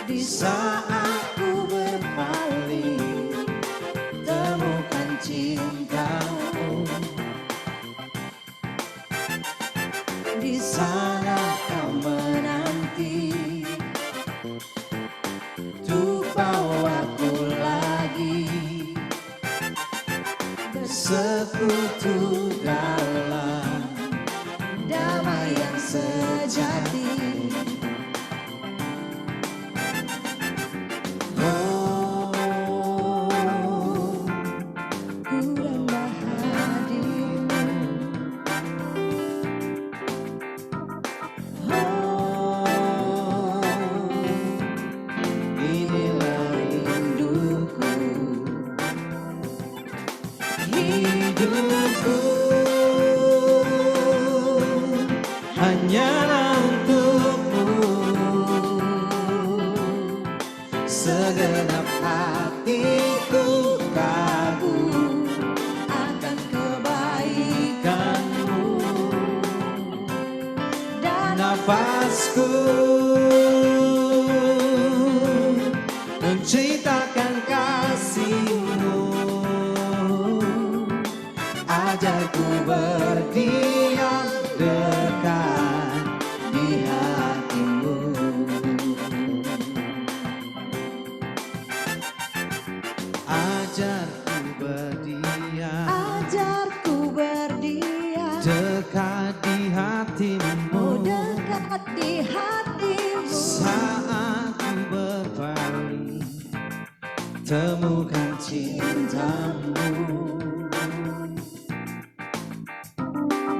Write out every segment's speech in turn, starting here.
Di saat ku berpaling, temukan cintamu. Di sana kau menanti untuk bawaku lagi bersekutu dalam damai yang sejati. Hidupku hanyalah untukmu, segenap hatiku kagum akan kebaikanmu, dan nafasku menceritakan kasihmu. Ajarku berdiam dekat di hatimu. Ajarku berdiam, Ajarku berdiam dekat di hatimu. dekat di hatimu. Saat ku berpaling, temukan cintamu.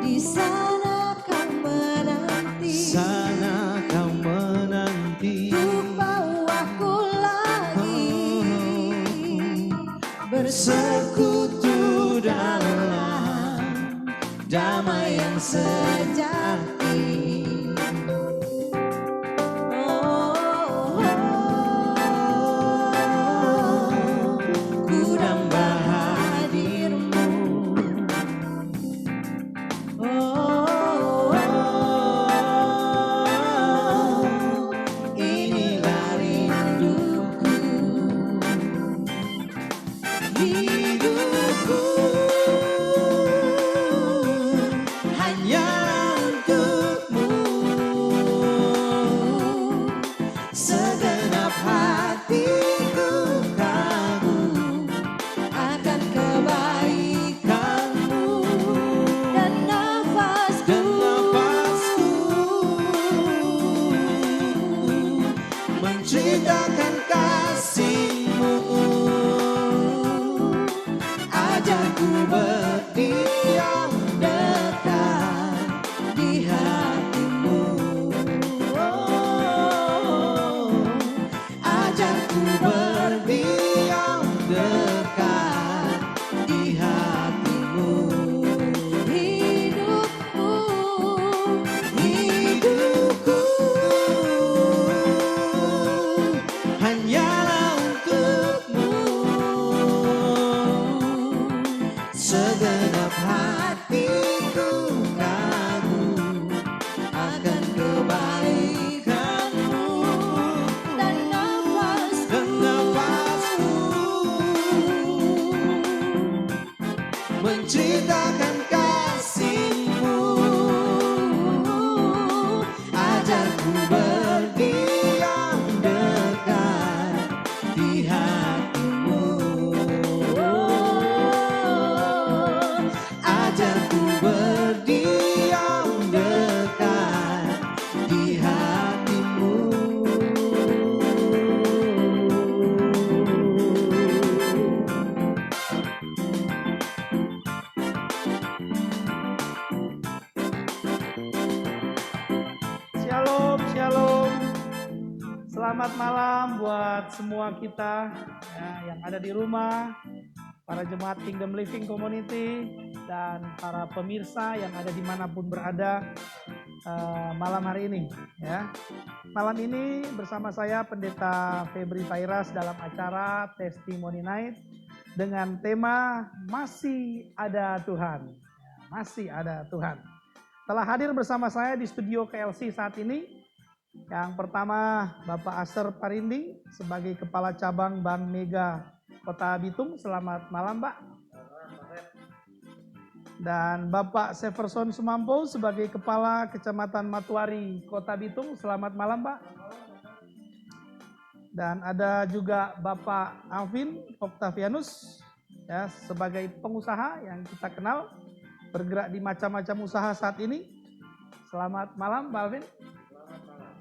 Di sana kau menanti, Sana kau menanti untuk bawaku lagi bersekutu dalam damai yang sejati. Ku nambah hadirmu. Inilah rinduku. Hidupku hanya untukmu, segenap hatiku kagum akan kebaikanmu, dan nafasku menceritakan kasihmu. Ajarku berdiam dekat di hatimu. Ajarku berdiam dekat di hatimu. hidupku. Hidupku hanyalah untukmu, segenap hatiku kagum akan kebaikanmu, Dan nafasku dan nafasku menceritakan kasihmu. Ajarku berdiam dekat di hatimu. Ajarku berdiam dekat di hatimu. Shalom, shalom. Selamat malam buat semua kita ya, yang ada di rumah, para jemaat Kingdom Living Community, dan para pemirsa yang ada dimanapun berada malam hari ini. Ya. Malam ini bersama saya Pendeta Febri Fairas dalam acara Testimony Night dengan tema Masih Ada Tuhan. Masih ada Tuhan. Telah hadir bersama saya di studio KLC saat ini Yang pertama Bapak Aser Parinding sebagai Kepala Cabang Bank Mega Kota Bitung. Selamat malam Pak. Dan Bapak Severson Sumampo sebagai Kepala Kecamatan Matuari Kota Bitung. Selamat malam Pak. Dan ada juga Bapak Alvin Octavianus ya, sebagai pengusaha yang kita kenal bergerak di macam-macam usaha saat ini. Selamat malam Pak Alvin. Selamat malam.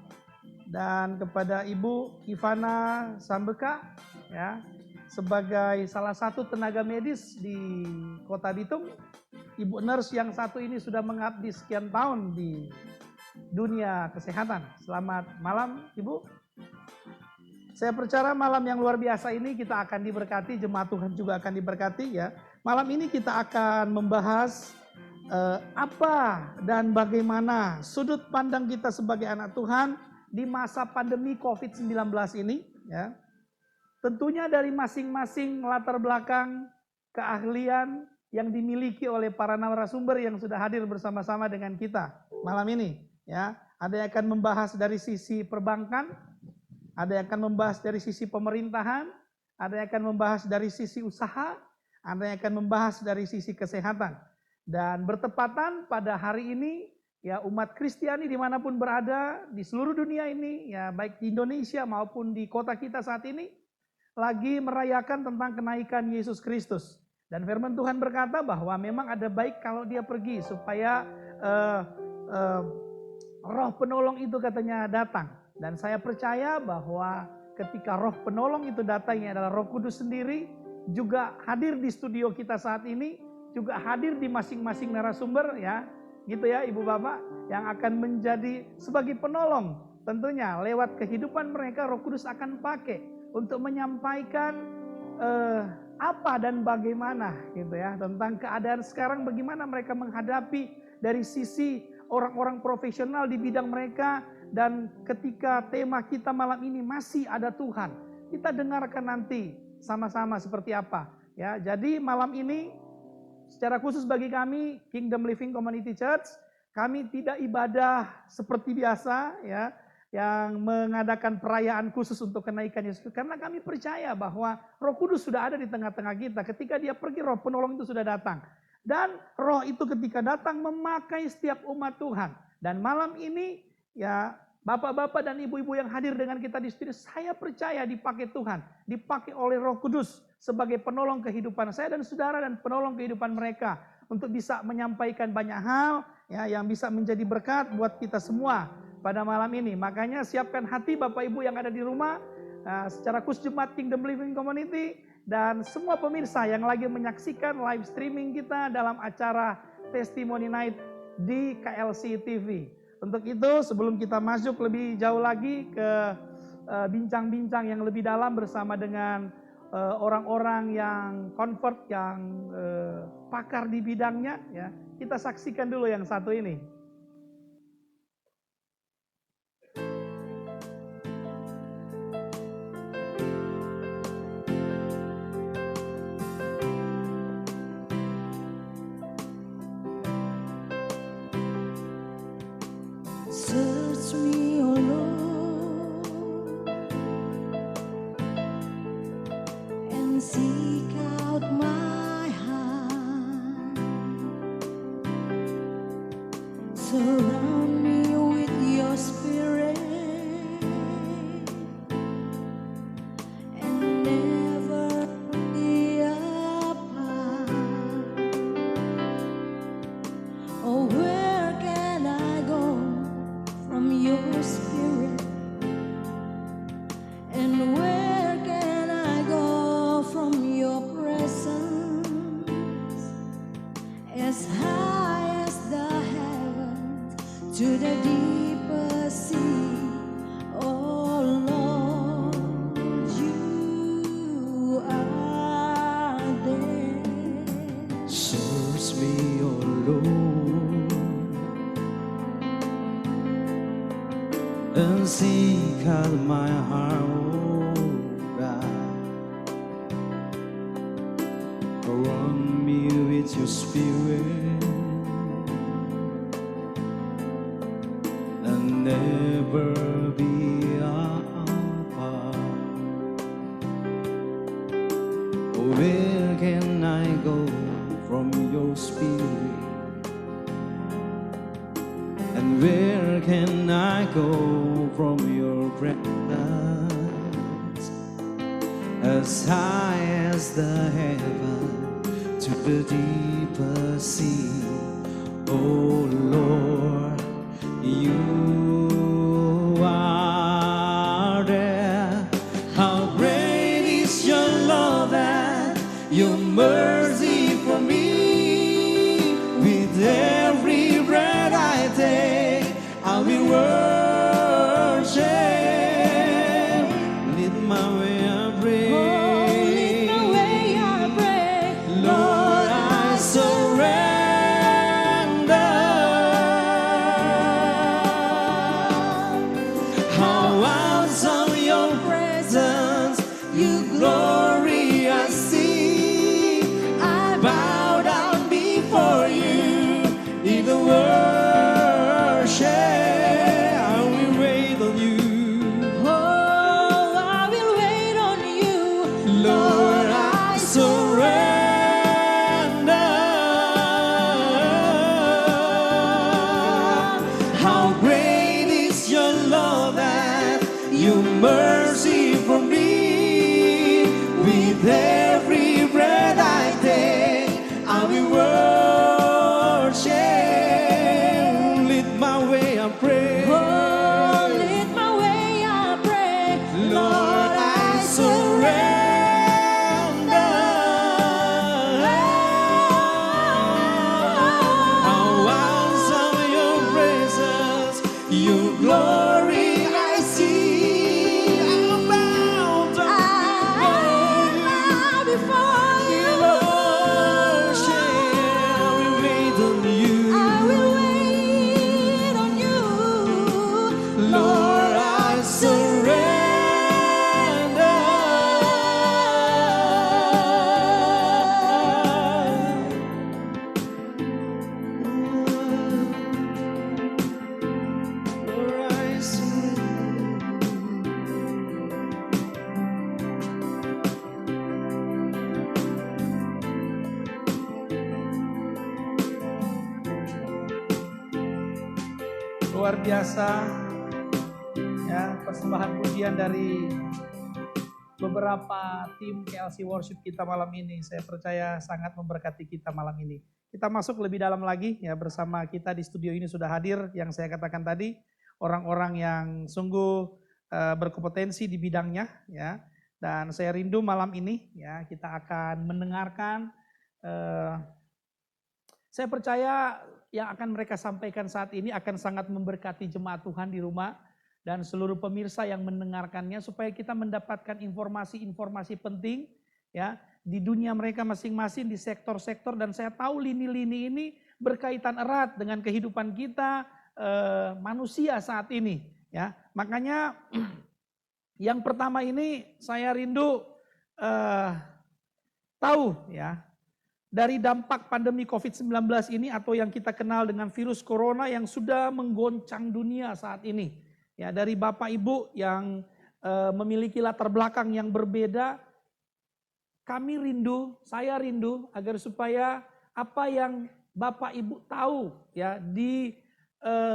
Dan kepada Ibu Ivana Sambeka ya, sebagai salah satu tenaga medis di Kota Bitung, Ibu nurse yang satu ini sudah mengabdi sekian tahun di dunia kesehatan. Selamat malam Ibu. Saya percaya malam yang luar biasa ini kita akan diberkati, jemaat Tuhan juga akan diberkati ya. Malam ini kita akan membahas apa dan bagaimana sudut pandang kita sebagai anak Tuhan di masa pandemi COVID-19 ini ya. Tentunya dari masing-masing latar belakang keahlian yang dimiliki oleh para narasumber yang sudah hadir bersama-sama dengan kita malam ini ya. Ada yang akan membahas dari sisi perbankan, ada yang akan membahas dari sisi pemerintahan, ada yang akan membahas dari sisi usaha, ada yang akan membahas dari sisi kesehatan. Dan bertepatan pada hari ini ya, umat Kristiani dimanapun berada di seluruh dunia ini ya, baik di Indonesia maupun di kota kita saat ini lagi merayakan tentang kenaikan Yesus Kristus. Dan firman Tuhan berkata bahwa memang ada baik kalau dia pergi supaya roh penolong itu katanya datang. Dan saya percaya bahwa ketika roh penolong itu datang, yang adalah Roh Kudus sendiri juga hadir di studio kita saat ini, juga hadir di masing-masing narasumber ya, gitu ya Ibu Bapak, yang akan menjadi sebagai penolong. Tentunya lewat kehidupan mereka Roh Kudus akan pakai untuk menyampaikan apa dan bagaimana gitu ya, tentang keadaan sekarang, bagaimana mereka menghadapi dari sisi orang-orang profesional di bidang mereka. Dan ketika tema kita malam ini masih ada Tuhan, kita dengarkan nanti sama-sama seperti apa ya. Jadi malam ini secara khusus bagi kami Kingdom Living Community Church, kami tidak ibadah seperti biasa ya, yang mengadakan perayaan khusus untuk kenaikan Yesus, karena kami percaya bahwa Roh Kudus sudah ada di tengah-tengah kita. Ketika dia pergi, roh penolong itu sudah datang. Dan roh itu ketika datang memakai setiap umat Tuhan. Dan malam ini ya, bapak-bapak dan ibu-ibu yang hadir dengan kita di studio, saya percaya dipakai Tuhan, dipakai oleh Roh Kudus sebagai penolong kehidupan saya dan saudara dan penolong kehidupan mereka untuk bisa menyampaikan banyak hal ya, yang bisa menjadi berkat buat kita semua pada malam ini. Makanya siapkan hati Bapak Ibu yang ada di rumah, secara khusus jemaat Kingdom Living Community dan semua pemirsa yang lagi menyaksikan live streaming kita dalam acara Testimony Night di KLC TV. Untuk itu sebelum kita masuk lebih jauh lagi ke bincang-bincang yang lebih dalam bersama dengan orang-orang yang convert, yang pakar di bidangnya ya, kita saksikan dulu yang satu ini. Search me, O Lord, and seek out my heart. Surround me with your spirit and never be apart. Oh, where can I go from your spirit? And where can I go from your presence? As high as the heavens to the deepest sea, oh Lord, you are there. Search me, O Lord, and seek out my heart, oh God. Surround me with your spirit and never never be apart. Where can I go from your spirit? And where can I go from your presence? As high as the heaven to the deepest sea, oh Lord, you are there. How great is your love and your mercy for me. With every breath I take, I will worship. Lead my way, I pray. Oh, lead my way, I pray. Lord, I surrender. How awesome your presence, your glory I see. I bow down before you in the worship. I will wait on you. Oh, I will wait on you. Lord, I surrender. How great is your love and your mercy for me. With every breath I take, I will worship. Lead my way, I pray. Oh, lead my way, I pray. Lord, I surrender. How awesome your presence, your glory I see. I'm bound I bow before you. worship. We wait on you. I will wait on you. Lord, I Luar biasa ya, persembahan pujian dari beberapa tim KLC Worship kita malam ini. Saya percaya sangat memberkati kita malam ini. Kita masuk lebih dalam lagi ya, bersama kita di studio ini sudah hadir yang saya katakan tadi, orang-orang yang sungguh berkompetensi di bidangnya ya. Dan saya rindu malam ini ya kita akan mendengarkan saya percaya yang akan mereka sampaikan saat ini akan sangat memberkati jemaat Tuhan di rumah dan seluruh pemirsa yang mendengarkannya supaya kita mendapatkan informasi-informasi penting ya di dunia mereka masing-masing di sektor-sektor, dan saya tahu lini-lini ini berkaitan erat dengan kehidupan kita manusia saat ini ya. Makanya yang pertama ini saya rindu tahu ya dari dampak pandemi COVID-19 ini atau yang kita kenal dengan virus corona yang sudah menggoncang dunia saat ini. Ya, dari Bapak Ibu yang memiliki latar belakang yang berbeda, kami rindu, saya rindu agar supaya apa yang Bapak Ibu tahu ya di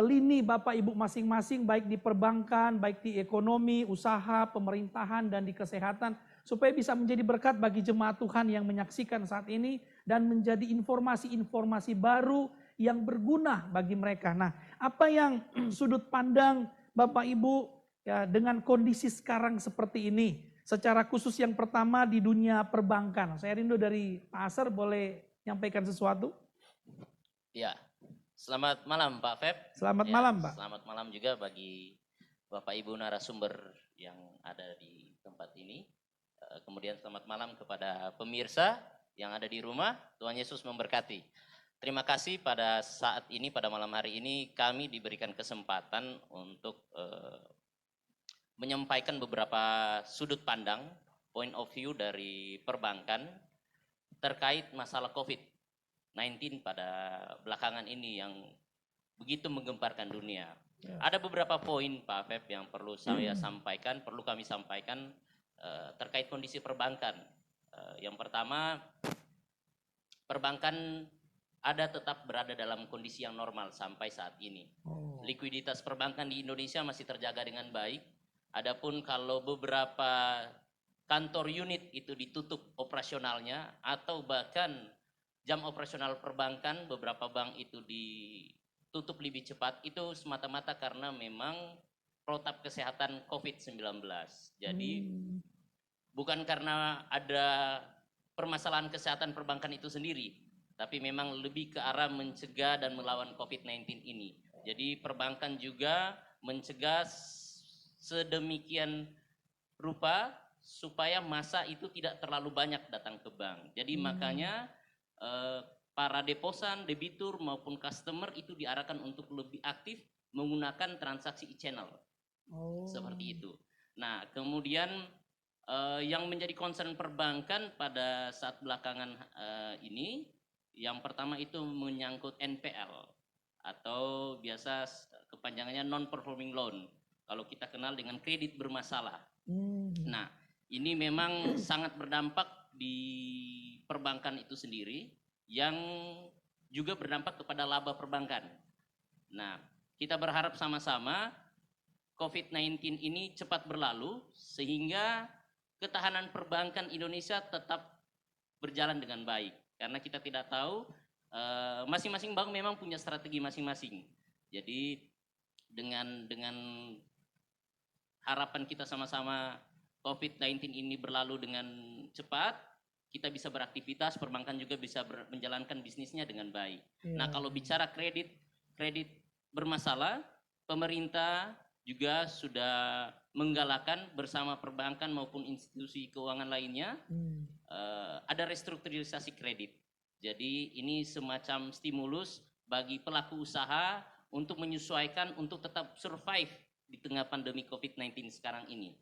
lini Bapak Ibu masing-masing, baik di perbankan, baik di ekonomi, usaha, pemerintahan, dan di kesehatan, supaya bisa menjadi berkat bagi jemaat Tuhan yang menyaksikan saat ini dan menjadi informasi-informasi baru yang berguna bagi mereka. Nah, apa yang sudut pandang Bapak Ibu ya dengan kondisi sekarang seperti ini? Secara khusus yang pertama di dunia perbankan. Saya rindu dari Pak Asar, boleh nyampaikan sesuatu? Ya, selamat malam Pak Feb. Selamat Ya, malam Pak. Selamat malam juga bagi Bapak Ibu narasumber yang ada di tempat ini. Kemudian selamat malam kepada pemirsa yang ada di rumah. Tuhan Yesus memberkati. Terima kasih pada saat ini, pada malam hari ini kami diberikan kesempatan untuk menyampaikan beberapa sudut pandang, point of view dari perbankan terkait masalah COVID-19 pada belakangan ini yang begitu menggemparkan dunia. Ada beberapa poin Pak Feb yang perlu saya sampaikan, perlu kami sampaikan terkait kondisi perbankan. Yang pertama, perbankan tetap berada dalam kondisi yang normal sampai saat ini. Likuiditas perbankan di Indonesia masih terjaga dengan baik. Adapun kalau beberapa kantor unit itu ditutup operasionalnya atau bahkan jam operasional perbankan beberapa bank itu ditutup lebih cepat, itu semata-mata karena memang protap kesehatan COVID-19. Jadi bukan karena ada permasalahan kesehatan perbankan itu sendiri, tapi memang lebih ke arah mencegah dan melawan COVID-19 ini. Jadi perbankan juga mencegah sedemikian rupa supaya massa itu tidak terlalu banyak datang ke bank. Jadi makanya para deposan, debitur maupun customer itu diarahkan untuk lebih aktif menggunakan transaksi e-channel. Seperti itu. Nah, kemudian yang menjadi concern perbankan pada saat belakangan ini, yang pertama itu menyangkut NPL atau biasa kepanjangannya non-performing loan. Kalau kita kenal dengan kredit bermasalah. Nah, ini memang sangat berdampak di perbankan itu sendiri yang juga berdampak kepada laba perbankan. Nah, kita berharap sama-sama COVID-19 ini cepat berlalu sehingga ketahanan perbankan Indonesia tetap berjalan dengan baik. Karena kita tidak tahu, masing-masing bank memang punya strategi masing-masing. Jadi dengan harapan kita sama-sama COVID-19 ini berlalu dengan cepat, kita bisa beraktivitas, perbankan juga bisa menjalankan bisnisnya dengan baik. Nah, kalau bicara kredit bermasalah, pemerintah juga sudah menggalakkan bersama perbankan maupun institusi keuangan lainnya ada restrukturisasi kredit. Jadi ini semacam stimulus bagi pelaku usaha untuk menyesuaikan untuk tetap survive di tengah pandemi COVID-19 sekarang ini.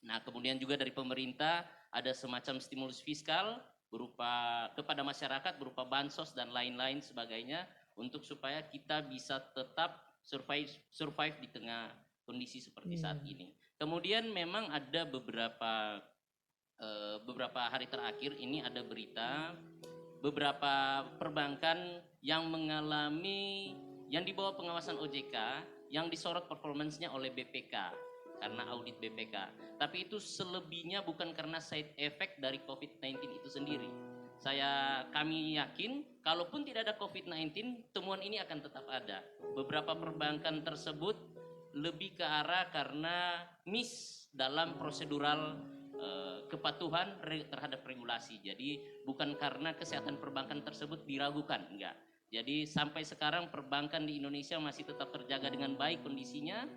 Nah, kemudian juga dari pemerintah ada semacam stimulus fiskal berupa kepada masyarakat berupa bansos dan lain-lain sebagainya untuk supaya kita bisa tetap survive di tengah kondisi seperti saat ini. Kemudian memang ada beberapa hari terakhir ini ada berita beberapa perbankan yang di bawah pengawasan OJK yang disorot performance-nya oleh BPK karena audit BPK. Tapi itu selebihnya bukan karena side effect dari COVID-19 itu sendiri. Kami yakin kalaupun tidak ada COVID-19, temuan ini akan tetap ada. Beberapa perbankan tersebut lebih ke arah karena miss dalam prosedural kepatuhan terhadap regulasi. Jadi bukan karena kesehatan perbankan tersebut diragukan, enggak. Jadi sampai sekarang perbankan di Indonesia masih tetap terjaga dengan baik kondisinya.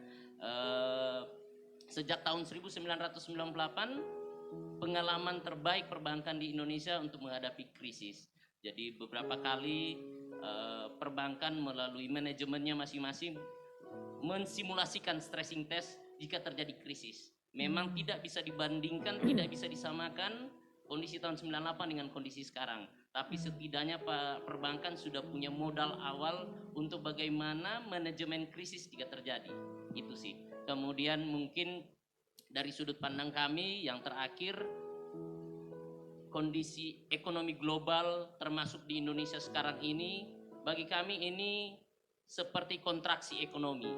Sejak tahun 1998 pengalaman terbaik perbankan di Indonesia untuk menghadapi krisis. Jadi beberapa kali perbankan melalui manajemennya masing-masing mensimulasikan stressing test jika terjadi krisis. Memang tidak bisa dibandingkan, tidak bisa disamakan kondisi tahun 98 dengan kondisi sekarang. Tapi setidaknya perbankan sudah punya modal awal untuk bagaimana manajemen krisis jika terjadi. Itu sih. Kemudian mungkin dari sudut pandang kami yang terakhir, kondisi ekonomi global termasuk di Indonesia sekarang ini, bagi kami ini seperti kontraksi ekonomi.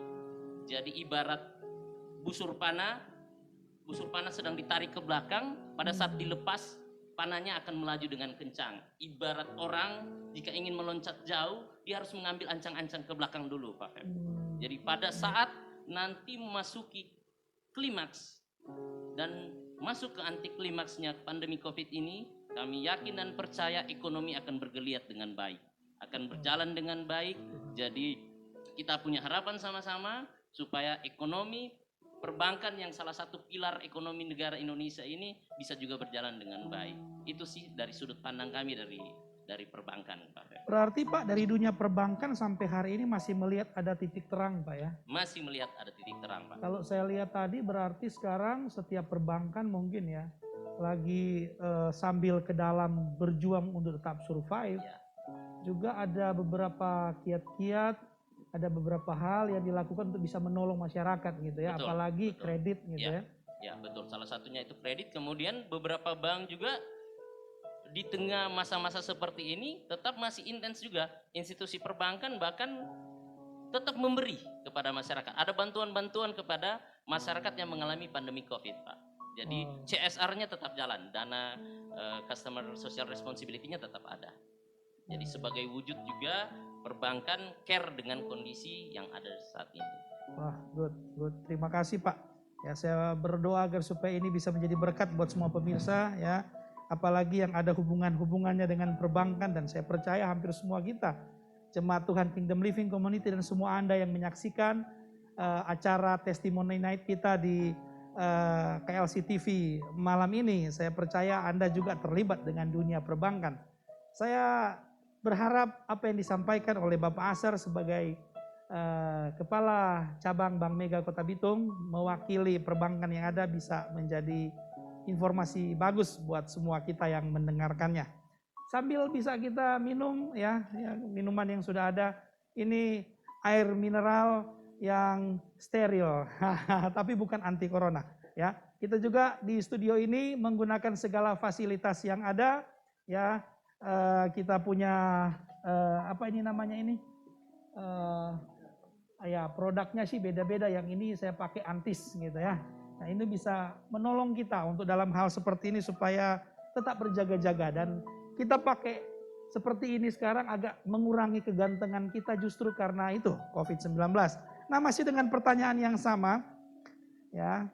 Jadi ibarat busur panah sedang ditarik ke belakang, pada saat dilepas panahnya akan melaju dengan kencang. Ibarat orang jika ingin meloncat jauh, dia harus mengambil ancang-ancang ke belakang dulu, Pak Feb. Jadi pada saat nanti memasuki klimaks dan masuk ke anti klimaksnya pandemi COVID ini, kami yakin dan percaya ekonomi akan bergeliat dengan baik, akan berjalan dengan baik. Jadi kita punya harapan sama-sama supaya ekonomi perbankan yang salah satu pilar ekonomi negara Indonesia ini bisa juga berjalan dengan baik. Itu sih dari sudut pandang kami dari perbankan, Pak. Berarti Pak, dari dunia perbankan sampai hari ini masih melihat ada titik terang, Pak ya? Masih melihat ada titik terang, Pak. Kalau saya lihat tadi berarti sekarang setiap perbankan mungkin ya lagi sambil ke dalam berjuang untuk tetap survive. Ya. Juga ada beberapa kiat-kiat ada beberapa hal yang dilakukan untuk bisa menolong masyarakat gitu ya, Betul, apalagi betul. kredit gitu ya. Ya betul, salah satunya itu kredit. Kemudian beberapa bank juga di tengah masa-masa seperti ini tetap masih intens juga. Institusi perbankan bahkan tetap memberi kepada masyarakat. Ada bantuan-bantuan kepada masyarakat yang mengalami pandemi COVID, Pak. Jadi CSR-nya tetap jalan, dana customer social responsibility-nya tetap ada. Jadi sebagai wujud juga perbankan care dengan kondisi yang ada saat ini. Wah, good. Terima kasih Pak. Ya, saya berdoa agar supaya ini bisa menjadi berkat buat semua pemirsa ya. Apalagi yang ada hubungannya dengan perbankan, dan saya percaya hampir semua kita, Jemaat Tuhan Kingdom Living Community dan semua Anda yang menyaksikan acara Testimony Night kita di KLC TV malam ini, saya percaya Anda juga terlibat dengan dunia perbankan. Saya berharap apa yang disampaikan oleh Bapak Asar sebagai Kepala Cabang Bank Mega Kota Bitung mewakili perbankan yang ada bisa menjadi informasi bagus buat semua kita yang mendengarkannya. Sambil bisa kita minum ya minuman yang sudah ada. Ini air mineral yang steril, tapi bukan anti corona ya. Kita juga di studio ini menggunakan segala fasilitas yang ada ya. Kita punya apa ini namanya ini? Ya produknya sih beda-beda, yang ini saya pakai Antis gitu ya. Nah ini bisa menolong kita untuk dalam hal seperti ini supaya tetap berjaga-jaga, dan kita pakai seperti ini sekarang agak mengurangi kegantengan kita justru karena itu COVID-19. Nah masih dengan pertanyaan yang sama ya,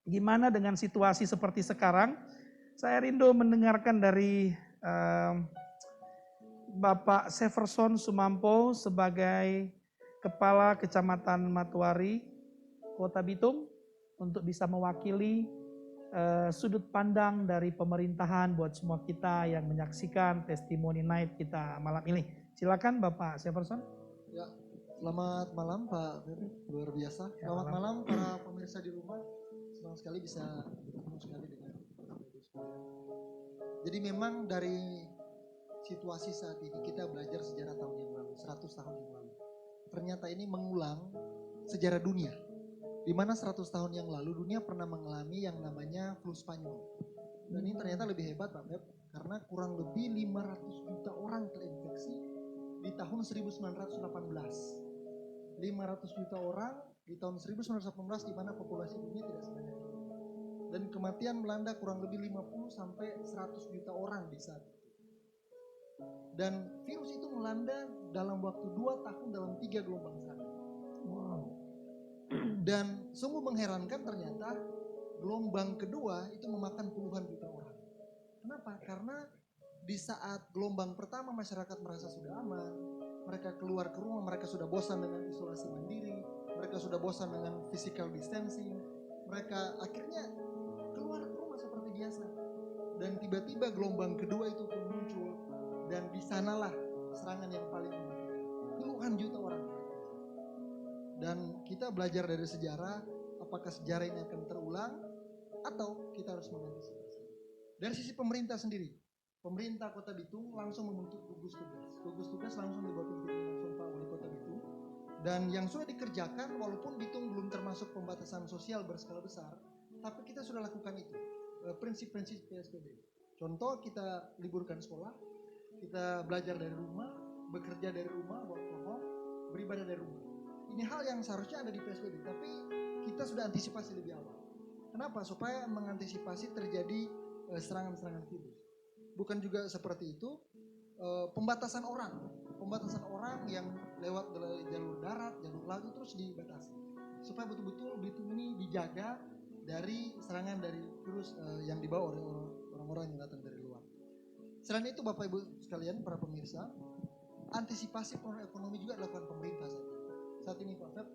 gimana dengan situasi seperti sekarang? Saya rindu mendengarkan dari Bapak Severson Sumampo sebagai Kepala Kecamatan Matuari, Kota Bitung, untuk bisa mewakili sudut pandang dari pemerintahan buat semua kita yang menyaksikan Testimony Night kita malam ini. Silakan Bapak Severson. Ya, selamat malam Pak Ferry, luar biasa. Selamat malam para pemirsa di rumah. Senang sekali bisa bertemu sekali dengan Bapak Ibu sekalian. Jadi memang dari situasi saat ini kita belajar sejarah tahun yang lalu, 100 tahun yang lalu. Ternyata ini mengulang sejarah dunia. Di mana 100 tahun yang lalu dunia pernah mengalami yang namanya flu Spanyol. Dan ini ternyata lebih hebat Pak Feb, karena kurang lebih 500 juta orang terinfeksi di tahun 1918. 500 juta orang di tahun 1918 di mana populasi dunia tidak sebanyak itu. Dan kematian melanda kurang lebih 50 sampai 100 juta orang di saat itu. Dan virus itu melanda dalam waktu 2 tahun dalam 3 gelombang sakit. Wow. Dan sungguh mengherankan ternyata gelombang kedua itu memakan puluhan juta orang. Kenapa? Karena di saat gelombang pertama masyarakat merasa sudah aman, mereka keluar ke rumah, mereka sudah bosan dengan isolasi mandiri, mereka sudah bosan dengan physical distancing, mereka akhirnya keluar ke rumah seperti biasa. Dan tiba-tiba gelombang kedua itu pun muncul, dan di sanalah serangan yang paling mematikan. Puluhan juta orang. Dan kita belajar dari sejarah, apakah sejarah ini akan terulang atau kita harus mengantisipasi. Dari sisi pemerintah sendiri, pemerintah Kota Bitung langsung membentuk gugus tugas. Gugus tugas langsung dibawa pimpinan langsung Pak Wali Kota Bitung. Dan yang sudah dikerjakan, walaupun Bitung belum termasuk pembatasan sosial berskala besar, tapi kita sudah lakukan itu. Prinsip-prinsip PSBB. Contoh, kita liburkan sekolah, kita belajar dari rumah, bekerja dari rumah, work from home, beribadah dari rumah. Ini hal yang seharusnya ada di PSBB, tapi kita sudah antisipasi lebih awal. Kenapa? Supaya mengantisipasi terjadi serangan-serangan virus. Bukan juga seperti itu, pembatasan orang yang lewat jalur darat, jalur laut terus dibatasi. Supaya betul-betul Bitung ini dijaga dari serangan dari virus yang dibawa oleh orang-orang yang datang dari luar. Selain itu Bapak Ibu sekalian, para pemirsa, antisipasi ekonomi juga dilakukan pemerintah saat ini. Saat ini Pak Feb,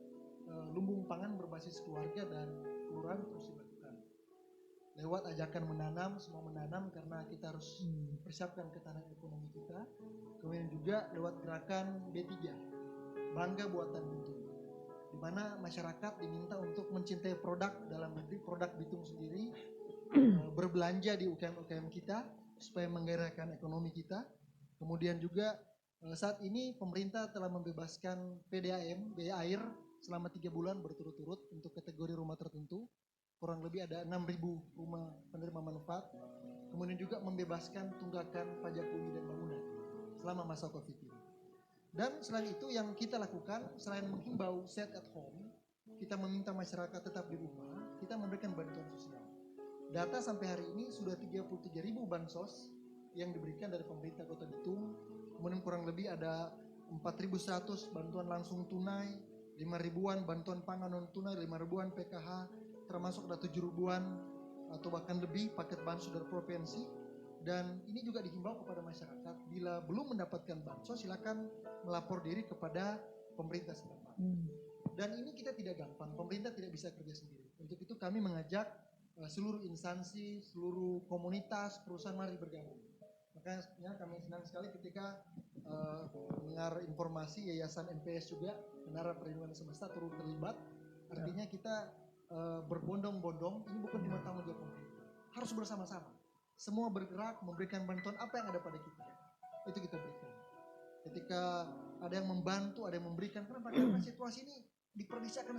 lumbung pangan berbasis keluarga dan kelurahan terus dilakukan. Lewat ajakan menanam, semua menanam karena kita harus persiapkan ketahanan ekonomi kita. Kemudian juga lewat gerakan B3, Bangga Buatan Bitung. Di mana masyarakat diminta untuk mencintai produk dalam negeri, produk Bitung sendiri, berbelanja di UKM-UKM kita supaya menggerakkan ekonomi kita. Kemudian juga Saat ini pemerintah telah membebaskan PDAM, biaya air selama 3 bulan berturut-turut untuk kategori rumah tertentu. Kurang lebih ada 6.000 rumah penerima manfaat. Kemudian juga membebaskan tunggakan pajak bumi dan bangunan selama masa COVID ini. Dan selain itu yang kita lakukan, selain menghimbau stay at home, kita meminta masyarakat tetap di rumah, kita memberikan bantuan sosial. Data sampai hari ini sudah 33.000 bansos yang diberikan dari pemerintah Kota Bitung. Kemudian kurang lebih ada 4.100 bantuan langsung tunai, 5.000-an bantuan pangan non tunai, 5.000-an PKH, termasuk ada 7.000-an atau bahkan lebih paket bansos dari provinsi. Dan ini juga dihimbau kepada masyarakat, bila belum mendapatkan bansos silakan melapor diri kepada pemerintah setempat. Dan ini kita tidak gampang, pemerintah tidak bisa kerja sendiri. Untuk itu kami mengajak seluruh instansi, seluruh komunitas, perusahaan mari bergabung. Makanya kami senang sekali ketika mendengar informasi Yayasan NPS juga, Menara Perlindungan Semesta turut terlibat. Artinya kita berbondong-bondong, ini bukan cuma tanggung jawab pemerintah, harus bersama-sama. Semua bergerak memberikan bantuan apa yang ada pada kita, itu kita berikan. Ketika ada yang membantu, ada yang memberikan, kenapa? Karena situasi ini diprediksi akan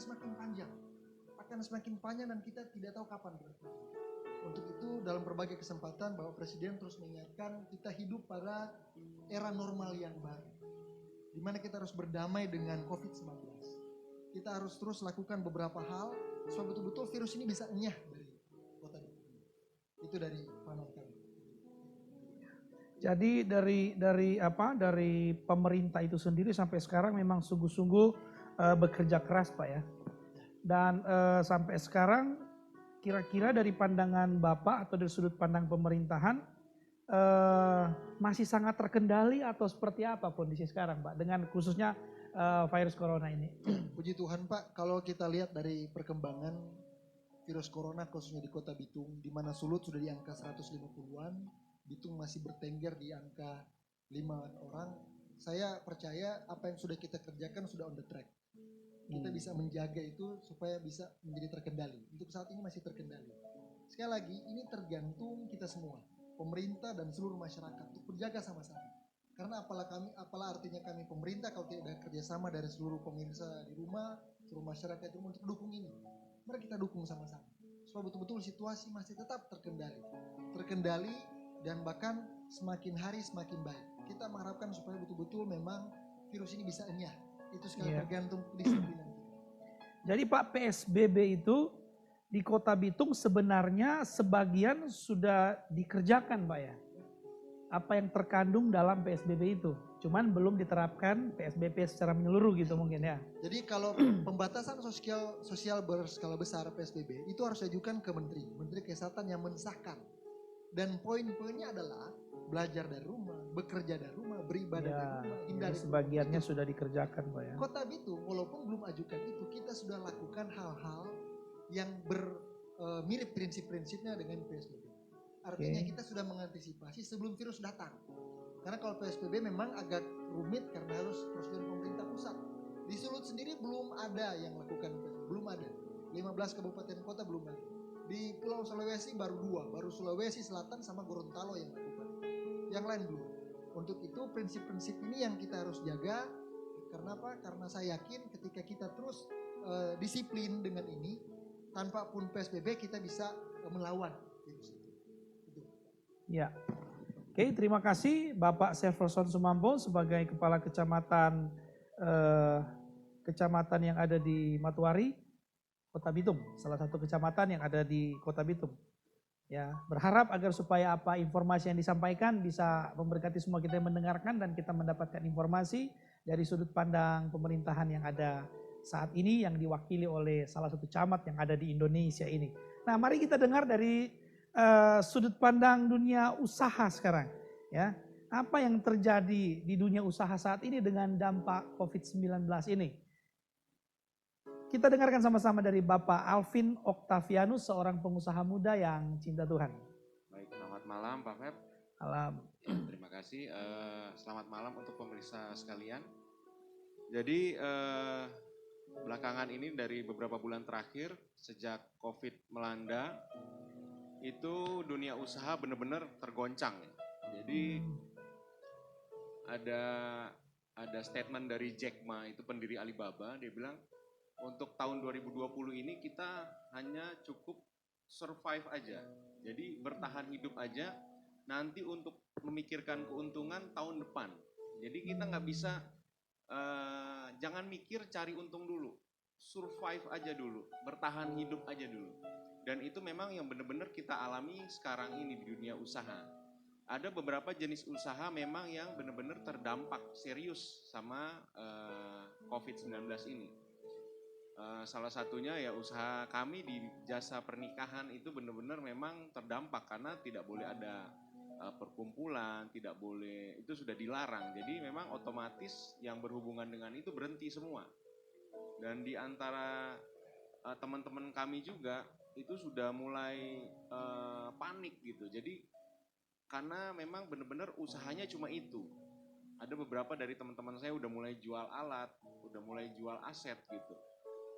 semakin panjang dan kita tidak tahu kapan berakhir. Untuk itu dalam berbagai kesempatan Bapak Presiden terus mengingatkan kita hidup pada era normal yang baru, di mana kita harus berdamai dengan COVID-19. Kita harus terus lakukan beberapa hal supaya betul-betul virus ini bisa enyah dari kota ini. Itu dari panel kami. Jadi dari pemerintah itu sendiri sampai sekarang memang sungguh-sungguh bekerja keras Pak ya. Dan sampai sekarang kira-kira dari pandangan Bapak atau dari sudut pandang pemerintahan masih sangat terkendali atau seperti apa kondisi sekarang Pak dengan khususnya virus corona ini? Puji Tuhan Pak, kalau kita lihat dari perkembangan virus corona khususnya di Kota Bitung, di mana Sulut sudah di angka 150-an, Bitung masih bertengger di angka 5 orang. Saya percaya apa yang sudah kita kerjakan sudah on the track. Kita bisa menjaga itu supaya bisa menjadi terkendali. Untuk saat ini masih terkendali. Sekali lagi, ini tergantung kita semua, pemerintah dan seluruh masyarakat untuk berjaga sama-sama. Karena apalah artinya kami pemerintah kalau tidak ada kerjasama dari seluruh pemirsa di rumah, seluruh masyarakat di rumah untuk dukung ini. Mari kita dukung sama-sama. Supaya betul-betul situasi masih tetap terkendali dan bahkan semakin hari semakin baik. Kita mengharapkan supaya betul-betul memang virus ini bisa enyah. Itu sekali tergantung kedisiplinan. Jadi Pak, PSBB itu di Kota Bitung sebenarnya sebagian sudah dikerjakan Pak ya? Apa yang terkandung dalam PSBB itu? Cuman belum diterapkan PSBB secara menyeluruh gitu mungkin ya? Jadi kalau pembatasan sosial berskala besar PSBB itu harus diajukan ke Menteri Kesehatan yang mensahkan. Dan poin-poinnya adalah belajar dari rumah, bekerja dari rumah, beribadah dari rumah, hindari. Sebagiannya sudah dikerjakan Pak ya. Kota Bitung walaupun belum ajukan itu, kita sudah lakukan hal-hal yang mirip prinsip-prinsipnya dengan PSBB. Artinya kita sudah mengantisipasi sebelum virus datang. Karena kalau PSBB memang agak rumit karena harus prosedur pemerintah pusat. Di Sulut sendiri belum ada yang lakukan PSBB, belum ada. 15 kabupaten kota belum ada. Di Pulau Sulawesi baru 2, baru Sulawesi Selatan sama Gorontalo yang lakukan. Yang lain belum. Untuk itu prinsip-prinsip ini yang kita harus jaga. Karena apa? Karena saya yakin ketika kita terus disiplin dengan ini, tanpa pun PSBB kita bisa melawan virus itu. Ya. Oke, terima kasih Bapak Severson Sumampo sebagai Kepala Kecamatan yang ada di Matuari, Kota Bitung, salah satu kecamatan yang ada di Kota Bitung. Ya, berharap agar supaya apa informasi yang disampaikan bisa memberkati semua kita yang mendengarkan dan kita mendapatkan informasi dari sudut pandang pemerintahan yang ada saat ini yang diwakili oleh salah satu camat yang ada di Indonesia ini. Nah, mari kita dengar dari sudut pandang dunia usaha sekarang. Ya, apa yang terjadi di dunia usaha saat ini dengan dampak COVID-19 ini? Kita dengarkan sama-sama dari Bapak Alvin Octavianus, seorang pengusaha muda yang cinta Tuhan. Baik, selamat malam Pak Feb. Malam. Terima kasih. Selamat malam untuk pemirsa sekalian. Jadi belakangan ini dari beberapa bulan terakhir sejak COVID melanda, itu dunia usaha benar-benar tergoncang. Jadi ada statement dari Jack Ma, itu pendiri Alibaba, dia bilang untuk tahun 2020 ini kita hanya cukup survive aja. Jadi bertahan hidup aja, nanti untuk memikirkan keuntungan tahun depan. Jadi kita nggak bisa, jangan mikir cari untung dulu, survive aja dulu, bertahan hidup aja dulu. Dan itu memang yang benar-benar kita alami sekarang ini di dunia usaha. Ada beberapa jenis usaha memang yang benar-benar terdampak serius sama COVID-19 ini. Salah satunya ya usaha kami di jasa pernikahan itu benar-benar memang terdampak karena tidak boleh ada perkumpulan, tidak boleh, itu sudah dilarang. Jadi memang otomatis yang berhubungan dengan itu berhenti semua. Dan di antara teman-teman kami juga itu sudah mulai panik gitu. Jadi karena memang benar-benar usahanya cuma itu. Ada beberapa dari teman-teman saya udah mulai jual alat, udah mulai jual aset gitu.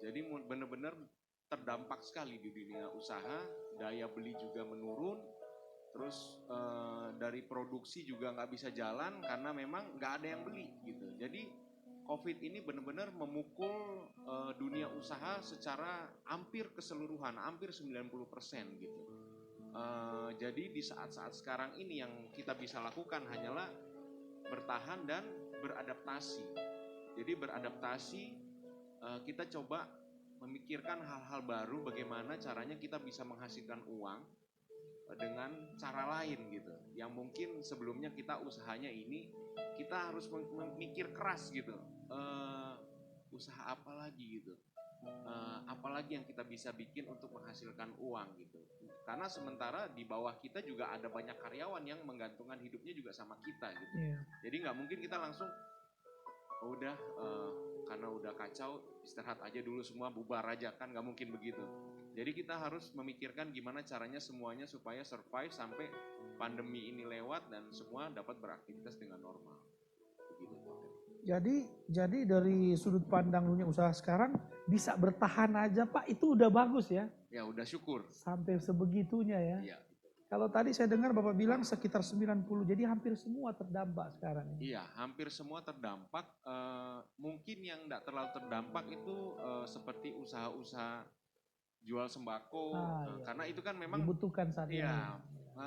Jadi benar-benar terdampak sekali di dunia usaha, daya beli juga menurun, terus dari produksi juga nggak bisa jalan karena memang nggak ada yang beli gitu. Jadi COVID ini benar-benar memukul dunia usaha secara hampir keseluruhan, hampir 90% gitu. Jadi di saat-saat sekarang ini yang kita bisa lakukan hanyalah bertahan dan beradaptasi. Jadi beradaptasi, kita coba memikirkan hal-hal baru, bagaimana caranya kita bisa menghasilkan uang dengan cara lain gitu. Yang mungkin sebelumnya kita usahanya ini, kita harus memikir keras gitu. Usaha apa lagi gitu. Apalagi yang kita bisa bikin untuk menghasilkan uang gitu. Karena sementara di bawah kita juga ada banyak karyawan yang menggantungkan hidupnya juga sama kita gitu. Jadi nggak mungkin kita langsung udah karena udah kacau istirahat aja dulu semua, bubar aja, kan nggak mungkin begitu. Jadi kita harus memikirkan gimana caranya semuanya supaya survive sampai pandemi ini lewat dan semua dapat beraktivitas dengan normal. Begitu. Jadi dari sudut pandang dunia usaha sekarang bisa bertahan aja Pak, itu udah bagus ya. Ya udah syukur. Sampai sebegitunya ya. Iya. Kalau tadi saya dengar Bapak bilang sekitar 90, jadi hampir semua terdampak sekarang. Iya, hampir semua terdampak. Mungkin yang tidak terlalu terdampak itu seperti usaha-usaha jual sembako, Iya. karena itu kan memang dibutuhkan saat ini. Iya,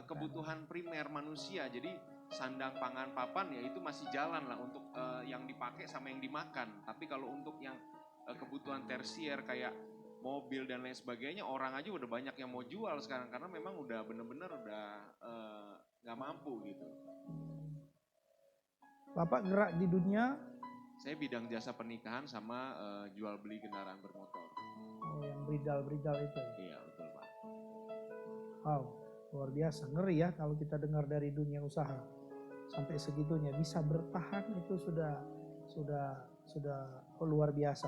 kebutuhan primer manusia. Jadi sandang, pangan, papan ya itu masih jalan lah untuk yang dipakai sama yang dimakan. Tapi kalau untuk yang kebutuhan tersier kayak mobil dan lain sebagainya, orang aja udah banyak yang mau jual sekarang karena memang udah bener-bener udah nggak mampu gitu. Bapak gerak di dunia? Saya bidang jasa pernikahan sama jual beli kendaraan bermotor. Oh, yang bridal itu. Iya betul Pak. Wow, luar biasa, ngeri ya kalau kita dengar dari dunia usaha sampai segitunya bisa bertahan, itu sudah luar biasa.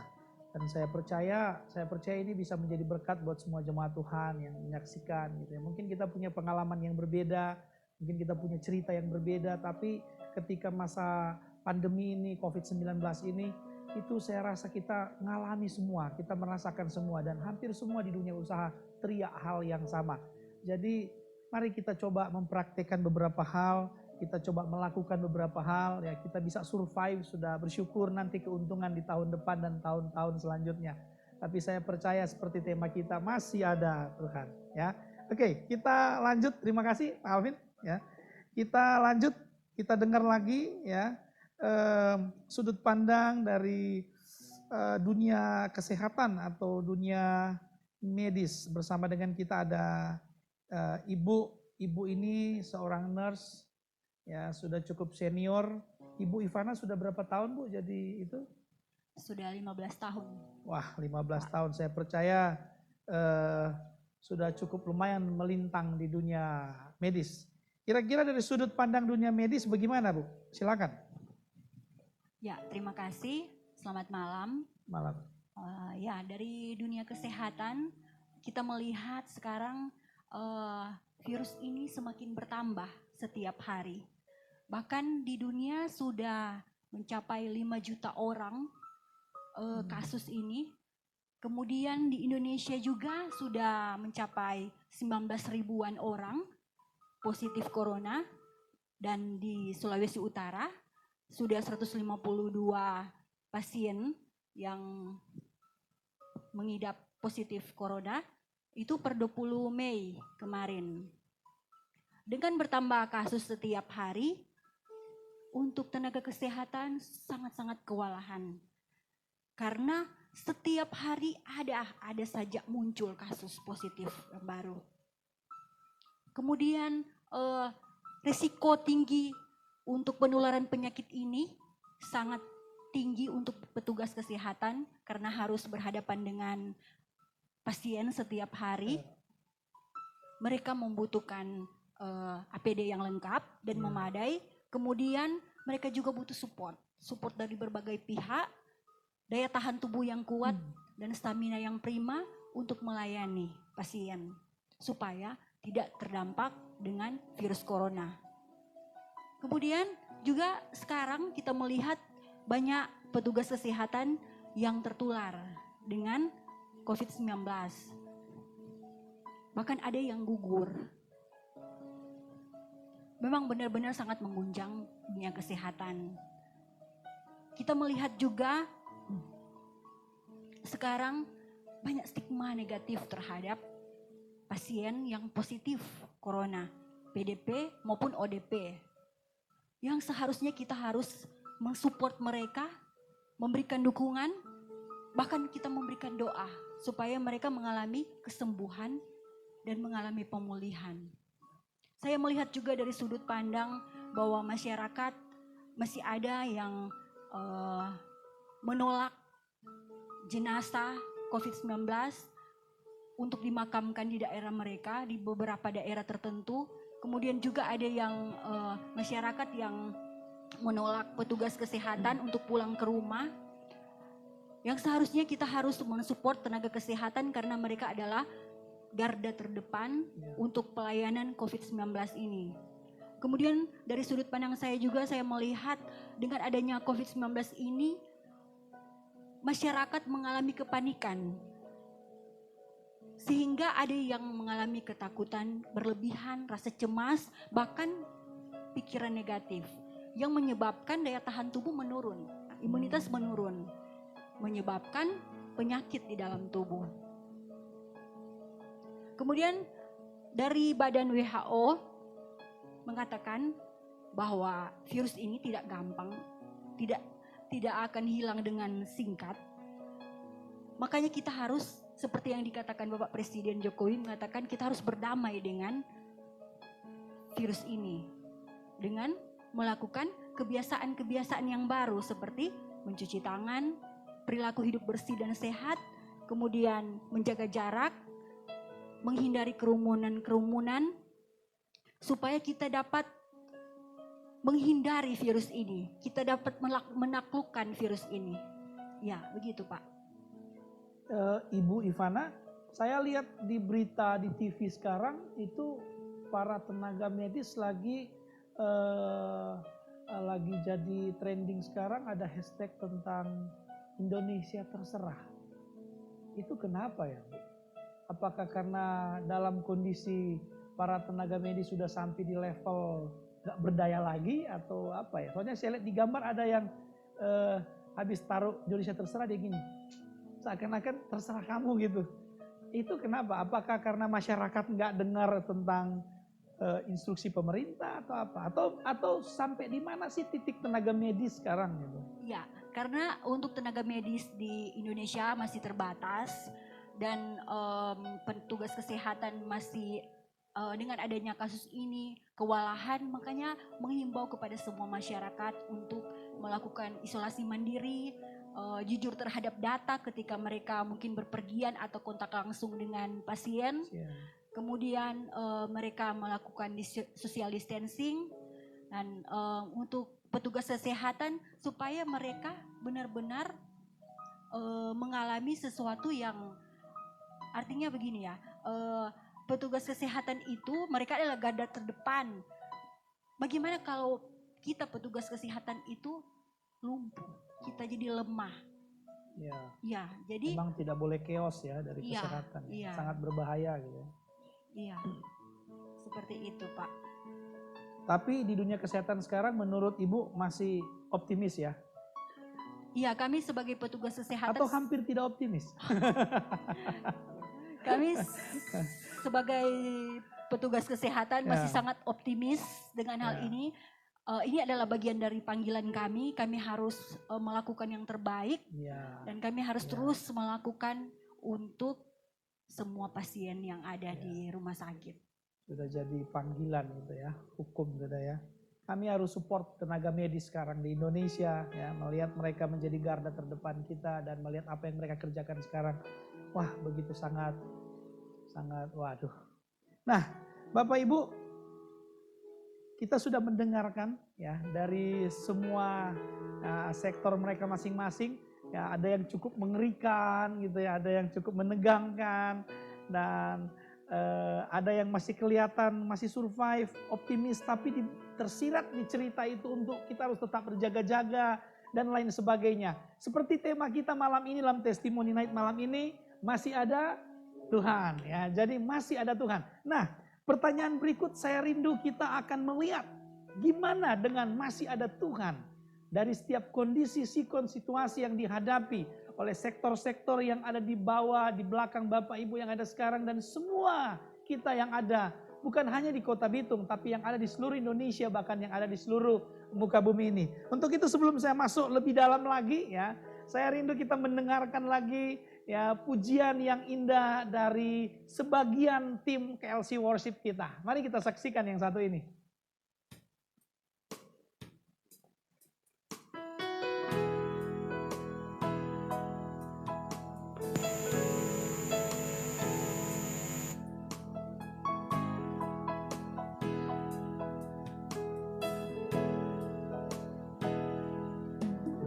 Dan saya percaya ini bisa menjadi berkat buat semua jemaat Tuhan yang menyaksikan gitu ya. Mungkin kita punya pengalaman yang berbeda, mungkin kita punya cerita yang berbeda, tapi ketika masa pandemi ini, COVID-19 ini, itu saya rasa kita ngalami semua, kita merasakan semua, dan hampir semua di dunia usaha teriak hal yang sama. Jadi mari kita coba mempraktekkan beberapa hal, kita coba melakukan beberapa hal, ya kita bisa survive, sudah bersyukur nanti keuntungan di tahun depan dan tahun-tahun selanjutnya. Tapi saya percaya seperti tema kita masih ada Tuhan, ya. Oke, kita lanjut. Terima kasih Pak Alvin, ya. Kita lanjut, kita dengar lagi ya sudut pandang dari dunia kesehatan atau dunia medis. Bersama dengan kita ada ibu ini seorang nurse. Ya, sudah cukup senior. Ibu Ivana sudah berapa tahun Bu jadi itu? Sudah 15 tahun. Wah, 15 tahun. Saya percaya sudah cukup lumayan melintang di dunia medis. Kira-kira dari sudut pandang dunia medis bagaimana Bu? Silakan. Ya, terima kasih. Selamat malam. Malam. Ya, dari dunia kesehatan kita melihat sekarang virus ini semakin bertambah setiap hari. Bahkan di dunia sudah mencapai 5 juta orang kasus ini. Kemudian di Indonesia juga sudah mencapai 19 ribuan orang positif corona. Dan di Sulawesi Utara sudah 152 pasien yang mengidap positif corona itu per 20 Mei kemarin. Dengan bertambah kasus setiap hari, untuk tenaga kesehatan sangat-sangat kewalahan. Karena setiap hari ada saja muncul kasus positif yang baru. Kemudian risiko tinggi untuk penularan penyakit ini sangat tinggi untuk petugas kesehatan karena harus berhadapan dengan pasien setiap hari. Mereka membutuhkan APD yang lengkap dan memadai. Kemudian mereka juga butuh support dari berbagai pihak, daya tahan tubuh yang kuat dan stamina yang prima untuk melayani pasien supaya tidak terdampak dengan virus corona. Kemudian juga sekarang kita melihat banyak petugas kesehatan yang tertular dengan COVID-19. Bahkan ada yang gugur. Memang benar-benar sangat mengguncang dunia kesehatan. Kita melihat juga sekarang banyak stigma negatif terhadap pasien yang positif corona, PDP maupun ODP. Yang seharusnya kita harus mensupport mereka, memberikan dukungan, bahkan kita memberikan doa supaya mereka mengalami kesembuhan dan mengalami pemulihan. Saya melihat juga dari sudut pandang bahwa masyarakat masih ada yang menolak jenazah COVID-19 untuk dimakamkan di daerah mereka, di beberapa daerah tertentu. Kemudian juga ada yang masyarakat yang menolak petugas kesehatan untuk pulang ke rumah. Yang seharusnya kita harus mensupport tenaga kesehatan karena mereka adalah garda terdepan untuk pelayanan COVID-19 ini. Kemudian dari sudut pandang saya juga saya melihat dengan adanya COVID-19 ini masyarakat mengalami kepanikan. Sehingga ada yang mengalami ketakutan berlebihan, rasa cemas, bahkan pikiran negatif yang menyebabkan daya tahan tubuh menurun, imunitas menurun, menyebabkan penyakit di dalam tubuh. Kemudian dari Badan WHO mengatakan bahwa virus ini tidak gampang, tidak akan hilang dengan singkat. Makanya kita harus seperti yang dikatakan Bapak Presiden Jokowi mengatakan kita harus berdamai dengan virus ini dengan melakukan kebiasaan-kebiasaan yang baru seperti mencuci tangan, perilaku hidup bersih dan sehat, kemudian menjaga jarak, menghindari kerumunan supaya kita dapat menghindari virus ini, kita dapat menaklukkan virus ini. Ya, begitu Pak. Ibu Ivana, saya lihat di berita di TV sekarang itu para tenaga medis lagi jadi trending sekarang, ada hashtag tentang Indonesia terserah. Itu kenapa ya, Bu? Apakah karena dalam kondisi para tenaga medis sudah sampai di level gak berdaya lagi atau apa ya? Soalnya saya lihat di gambar ada yang habis taruh Indonesia terserah dia gini, seakan-akan terserah kamu gitu. Itu kenapa? Apakah karena masyarakat gak dengar tentang instruksi pemerintah atau apa? Atau sampai di mana sih titik tenaga medis sekarang gitu? Ya, karena untuk tenaga medis di Indonesia masih terbatas. Dan petugas kesehatan masih dengan adanya kasus ini kewalahan, makanya menghimbau kepada semua masyarakat untuk melakukan isolasi mandiri, jujur terhadap data ketika mereka mungkin berpergian atau kontak langsung dengan pasien. Kemudian mereka melakukan social distancing dan untuk petugas kesehatan supaya mereka benar-benar mengalami sesuatu yang artinya begini ya, petugas kesehatan itu mereka adalah garda terdepan. Bagaimana kalau kita petugas kesehatan itu lumpuh, kita jadi lemah? Ya, jadi memang tidak boleh chaos ya dari kesehatan, sangat berbahaya gitu. Iya, seperti itu Pak. Tapi di dunia kesehatan sekarang menurut Ibu masih optimis ya? Iya, kami sebagai petugas kesehatan, Atau hampir tidak optimis? kami sebagai petugas kesehatan masih sangat optimis dengan hal ini. Ini adalah bagian dari panggilan kami harus melakukan yang terbaik dan kami harus terus melakukan untuk semua pasien yang ada di rumah sakit. Sudah jadi panggilan gitu ya, hukum sudah ya. Kami harus support tenaga medis sekarang di Indonesia ya, melihat mereka menjadi garda terdepan kita dan melihat apa yang mereka kerjakan sekarang. Wah, begitu sangat waduh. Nah, Bapak Ibu, kita sudah mendengarkan ya dari semua sektor mereka masing-masing. Ya, ada yang cukup mengerikan gitu ya, ada yang cukup menegangkan, dan ada yang masih kelihatan masih survive, optimis, tapi tersirat di cerita itu untuk kita harus tetap berjaga-jaga dan lain sebagainya. Seperti tema kita malam ini dalam Testimony Night malam ini, masih ada Tuhan ya. Jadi masih ada Tuhan. Nah, pertanyaan berikut saya rindu kita akan melihat gimana dengan masih ada Tuhan dari setiap kondisi, sikon, situasi yang dihadapi oleh sektor-sektor yang ada di bawah, di belakang Bapak Ibu yang ada sekarang, dan semua kita yang ada, bukan hanya di Kota Bitung, tapi yang ada di seluruh Indonesia, bahkan yang ada di seluruh muka bumi ini. Untuk itu sebelum saya masuk lebih dalam lagi ya, saya rindu kita mendengarkan lagi ya pujian yang indah dari sebagian tim KLC Worship kita. Mari kita saksikan yang satu ini.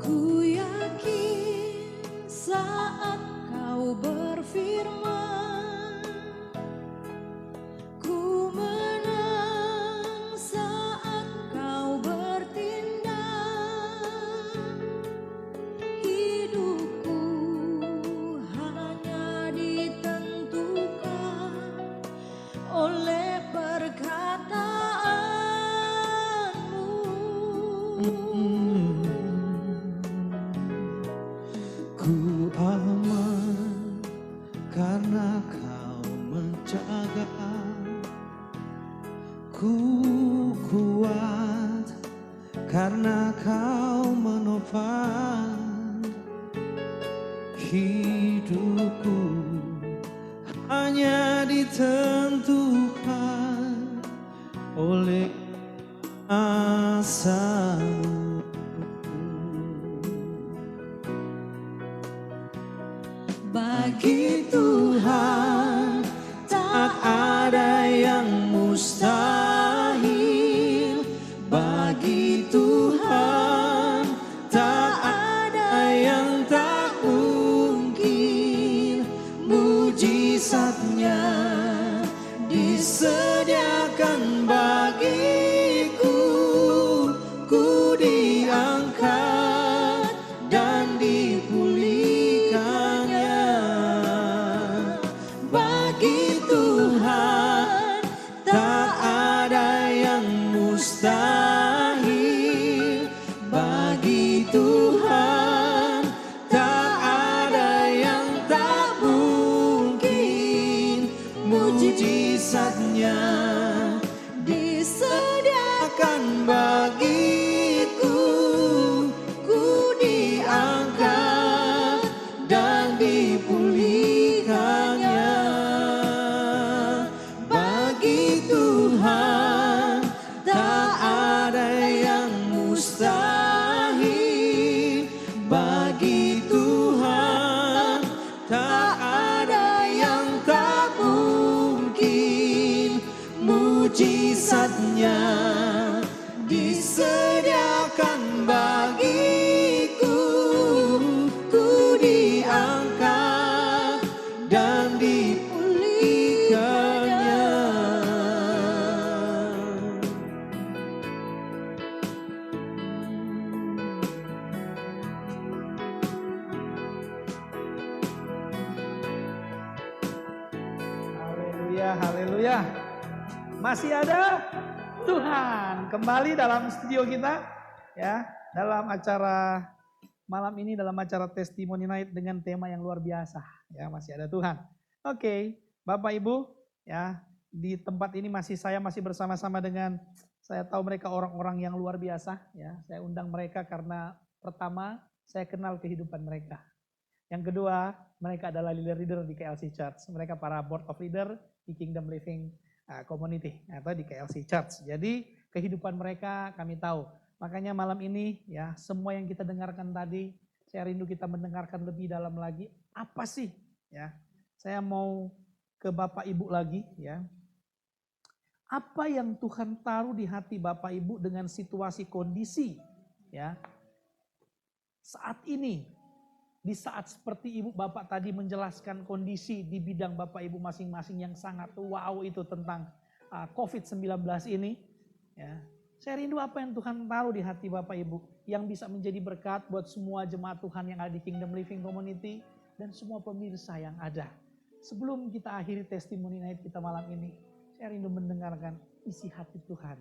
Ku yakin saat kau berfirman, ku menang saat kau bertindak. Hidupku hanya ditentukan oleh perkataanmu. Ku aman karena kau menjaga. Ku kuat karena kau menopang. Hidupku hanya ditentukan oleh asamu. Bagi Tuhan tak ada yang mustahil. Bagi Tuhan tak ada yang tak mungkin. Mujizatnya disediakan bagiku. Ku diangkat dan dipulihkannya. Bagi Tuhan tak ada yang mustahil. Bagi Tuhan tak ada yang tak mungkin. Mujizatnya disediakan bagiku. Ku diangkat dan dipulihkannya. Bagi Tuhan tak ada yang mustahil. Bagi Tuhan tak ada yang tak mungkin. Mujizatnya disediakan bagiku. Ku diangkat dan dipulihkannya. Haleluya, haleluya. Masih ada Tuhan, kembali dalam studio kita ya, dalam acara malam ini, dalam acara Testimony Night dengan tema yang luar biasa ya, masih ada Tuhan. Oke, Bapak Ibu ya, di tempat ini saya masih bersama-sama dengan, saya tahu mereka orang-orang yang luar biasa ya. Saya undang mereka karena pertama saya kenal kehidupan mereka. Yang kedua, mereka adalah leader-leader di KLC Church. Mereka para board of leader di Kingdom Living Community atau di KLC Church. Jadi kehidupan mereka kami tahu. Makanya malam ini ya, semua yang kita dengarkan tadi, saya rindu kita mendengarkan lebih dalam lagi. Apa sih ya? Saya mau ke Bapak Ibu lagi ya. Apa yang Tuhan taruh di hati Bapak Ibu dengan situasi kondisi ya saat ini, di saat seperti Ibu Bapak tadi menjelaskan kondisi di bidang Bapak Ibu masing-masing yang sangat wow itu tentang COVID-19 ini ya. Saya rindu apa yang Tuhan taruh di hati Bapak Ibu yang bisa menjadi berkat buat semua jemaat Tuhan yang ada di Kingdom Living Community dan semua pemirsa yang ada. Sebelum kita akhiri testimoni night kita malam ini, saya rindu mendengarkan isi hati Tuhan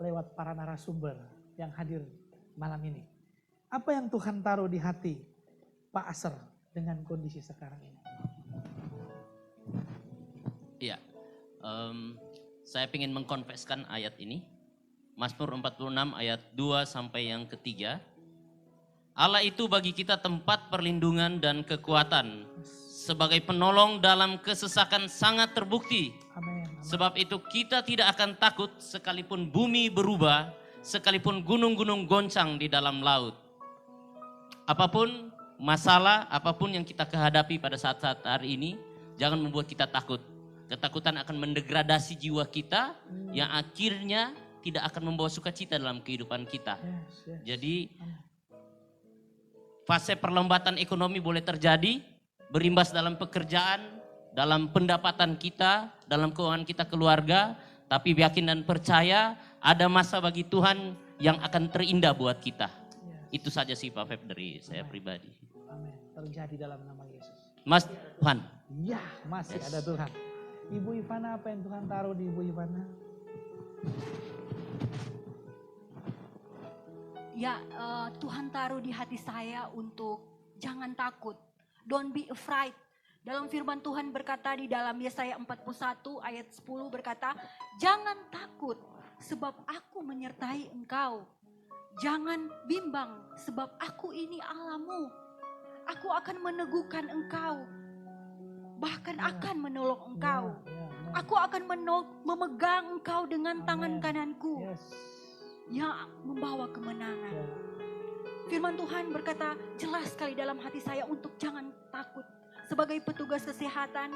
lewat para narasumber yang hadir malam ini. Apa yang Tuhan taruh di hati Pak Aser dengan kondisi sekarang ini? Iya, saya ingin mengkonfeskan ayat ini. Mazmur 46 ayat 2 sampai yang ketiga. Allah itu bagi kita tempat perlindungan dan kekuatan. Sebagai penolong dalam kesesakan sangat terbukti. Amin. Sebab itu kita tidak akan takut sekalipun bumi berubah, sekalipun gunung-gunung goncang di dalam laut. Apapun masalah, apapun yang kita kehadapi pada saat-saat hari ini, jangan membuat kita takut. Ketakutan akan mendegradasi jiwa kita, yang akhirnya tidak akan membawa sukacita dalam kehidupan kita. Jadi, fase perlambatan ekonomi boleh terjadi, berimbas dalam pekerjaan, dalam pendapatan kita, dalam keuangan kita keluarga, tapi yakin dan percaya ada masa bagi Tuhan yang akan terindah buat kita. Itu saja sih Pak Feb dari saya pribadi. Amin. Terjadi dalam nama Yesus. Mas Tuhan. Ya, masih ada Tuhan. Ibu Ivana, apa yang Tuhan taruh di Ibu Ivana? Ya, Tuhan taruh di hati saya untuk jangan takut. Don't be afraid. Dalam firman Tuhan berkata di dalam Yesaya 41 ayat 10 berkata, jangan takut sebab aku menyertai engkau. Jangan bimbang sebab aku ini Allahmu. Aku akan meneguhkan engkau. Bahkan akan menolong engkau. Aku akan memegang engkau dengan tangan kananku. Yang membawa kemenangan. Firman Tuhan berkata jelas sekali dalam hati saya untuk jangan takut. Sebagai petugas kesehatan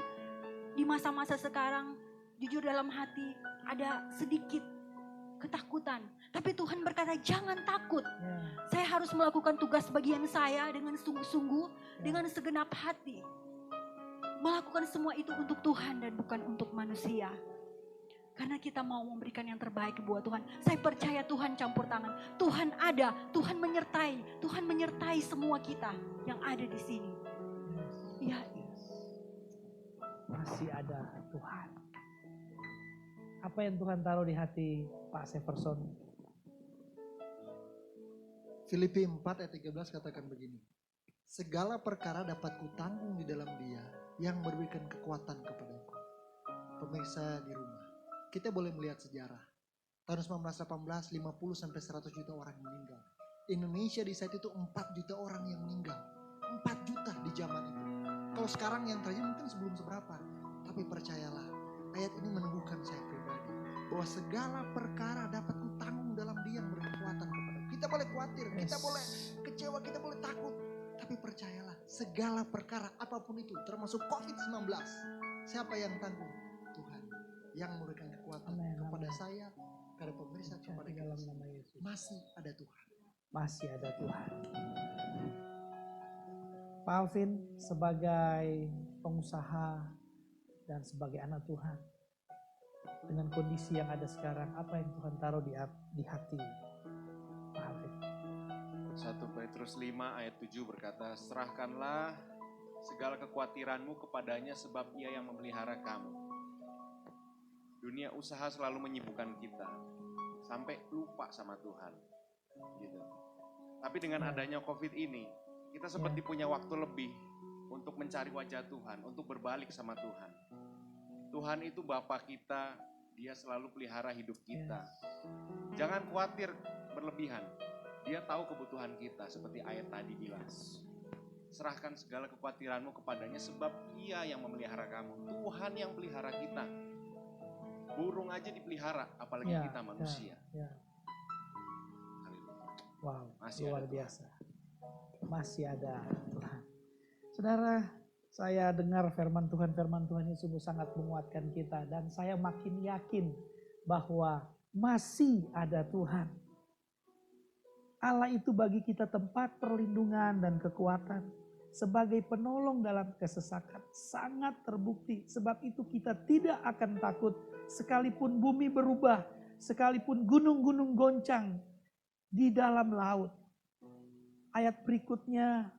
di masa-masa sekarang, jujur dalam hati ada sedikit ketakutan. Tapi Tuhan berkata jangan takut. Saya harus melakukan tugas bagian saya dengan sungguh-sungguh, dengan segenap hati. Melakukan semua itu untuk Tuhan dan bukan untuk manusia. Karena kita mau memberikan yang terbaik buat Tuhan. Saya percaya Tuhan campur tangan. Tuhan ada, Tuhan menyertai. Tuhan menyertai semua kita yang ada di sini. Ya, masih ada Tuhan. Apa yang Tuhan taruh di hati Pak Severson? Filipi 4 ayat 13 katakan begini. Segala perkara dapat kutanggung di dalam Dia yang memberikan kekuatan kepadaku. Pemirsa di rumah, kita boleh melihat sejarah. Tahun 1918 50 sampai 100 juta orang meninggal. Indonesia di saat itu 4 juta orang yang meninggal. 4 juta di zaman itu. Kalau sekarang yang terjadi mungkin sebelum seberapa. Tapi percayalah, ayat ini meneguhkan saya pribadi. Bahwa segala perkara dapat kutanggung dalam Dia yang berkekuatan kepadaku. Kita boleh khawatir, kita boleh kecewa, kita boleh takut. Tapi percayalah, segala perkara apapun itu, termasuk COVID-19. Siapa yang tanggung? Tuhan. Yang memberikan kekuatan kepada saya, kepada pemirsa, kepada dalam nama Yesus. Masih ada Tuhan. Masih ada Tuhan. Pak Alvin sebagai pengusaha dan sebagai anak Tuhan, dengan kondisi yang ada sekarang, apa yang Tuhan taruh di hati Pak Alvin? 1 Petrus 5 ayat 7 berkata, serahkanlah segala kekhawatiranmu kepadanya sebab Ia yang memelihara kamu. Dunia usaha selalu menyibukkan kita sampai lupa sama Tuhan. Gitu. Tapi dengan adanya COVID ini, kita seperti punya waktu lebih untuk mencari wajah Tuhan, untuk berbalik sama Tuhan. Tuhan itu Bapa kita, Dia selalu pelihara hidup kita. Jangan khawatir berlebihan. Dia tahu kebutuhan kita, seperti ayat tadi bilang. Serahkan segala kekhawatiranmu kepadanya sebab Ia yang memelihara kamu. Tuhan yang pelihara kita. Burung aja dipelihara, apalagi kita manusia. Wow, Masih luar ada Tuhan. biasa. Masih ada Tuhan. Saudara, saya dengar firman Tuhan ini sungguh sangat menguatkan kita. Dan saya makin yakin bahwa masih ada Tuhan. Allah itu bagi kita tempat perlindungan dan kekuatan. Sebagai penolong dalam kesesakan. Sangat terbukti. Sebab itu kita tidak akan takut. Sekalipun bumi berubah. Sekalipun gunung-gunung goncang. Di dalam laut. Ayat berikutnya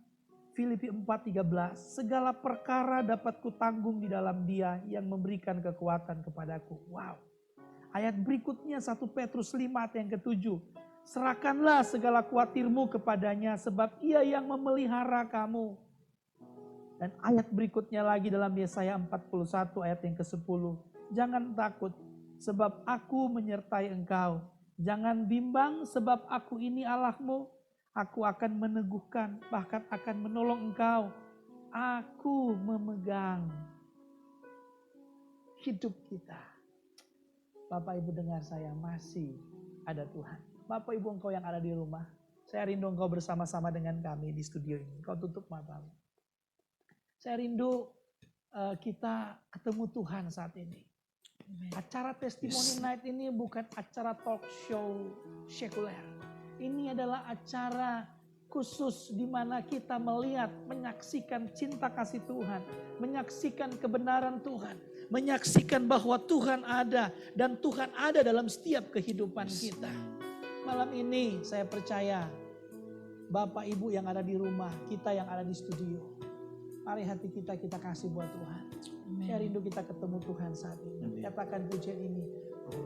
Filipi 4:13. Segala perkara dapat kutanggung di dalam Dia yang memberikan kekuatan kepadaku. Wow. Ayat berikutnya 1 Petrus 5 ayat yang ke-7. Serahkanlah segala khawatirmu kepadanya sebab Ia yang memelihara kamu. Dan ayat berikutnya lagi dalam Yesaya 41 ayat yang ke-10. Jangan takut sebab aku menyertai engkau. Jangan bimbang sebab aku ini Allahmu. Aku akan meneguhkan, bahkan akan menolong engkau. Aku memegang hidup kita. Bapak Ibu dengar saya, masih ada Tuhan. Bapak Ibu engkau yang ada di rumah, saya rindu engkau bersama-sama dengan kami di studio ini. Kau tutup matamu. Saya rindu kita ketemu Tuhan saat ini. Acara Testimony Night ini bukan acara talk show sekuler. Ini adalah acara khusus di mana kita melihat, menyaksikan cinta kasih Tuhan, menyaksikan kebenaran Tuhan, menyaksikan bahwa Tuhan ada dan Tuhan ada dalam setiap kehidupan kita. Malam ini saya percaya Bapak Ibu yang ada di rumah, kita yang ada di studio, mari hati kita kasih buat Tuhan. Saya rindu kita ketemu Tuhan saat ini. Katakan pujian ini,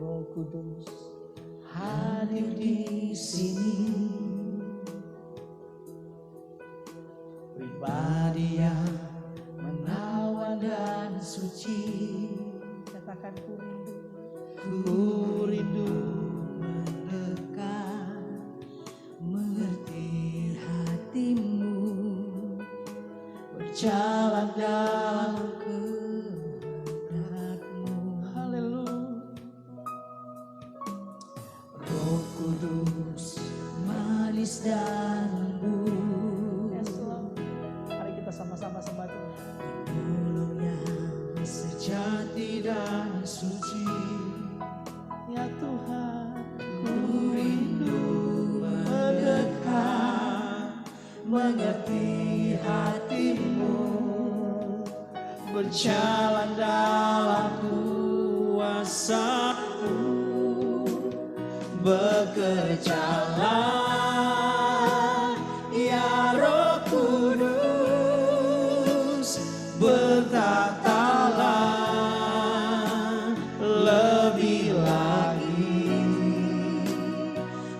Roh Kudus hadir di sini, pribadi yang menawan dan suci. Katakan ku rindu mendekat, mengerti hatimu, berjalan dalam kehendakmu. Haleluya. Roh Kudus manis dan lembut. Mari kita sama-sama sembah Tuhan. Mulutnya sejati dan suci. Ya Tuhan, ku rindu mendekat, mengerti hatimu, berjalan dalam kuasa-Mu. Bekerjalah ya Roh Kudus, bertatalah lebih lagi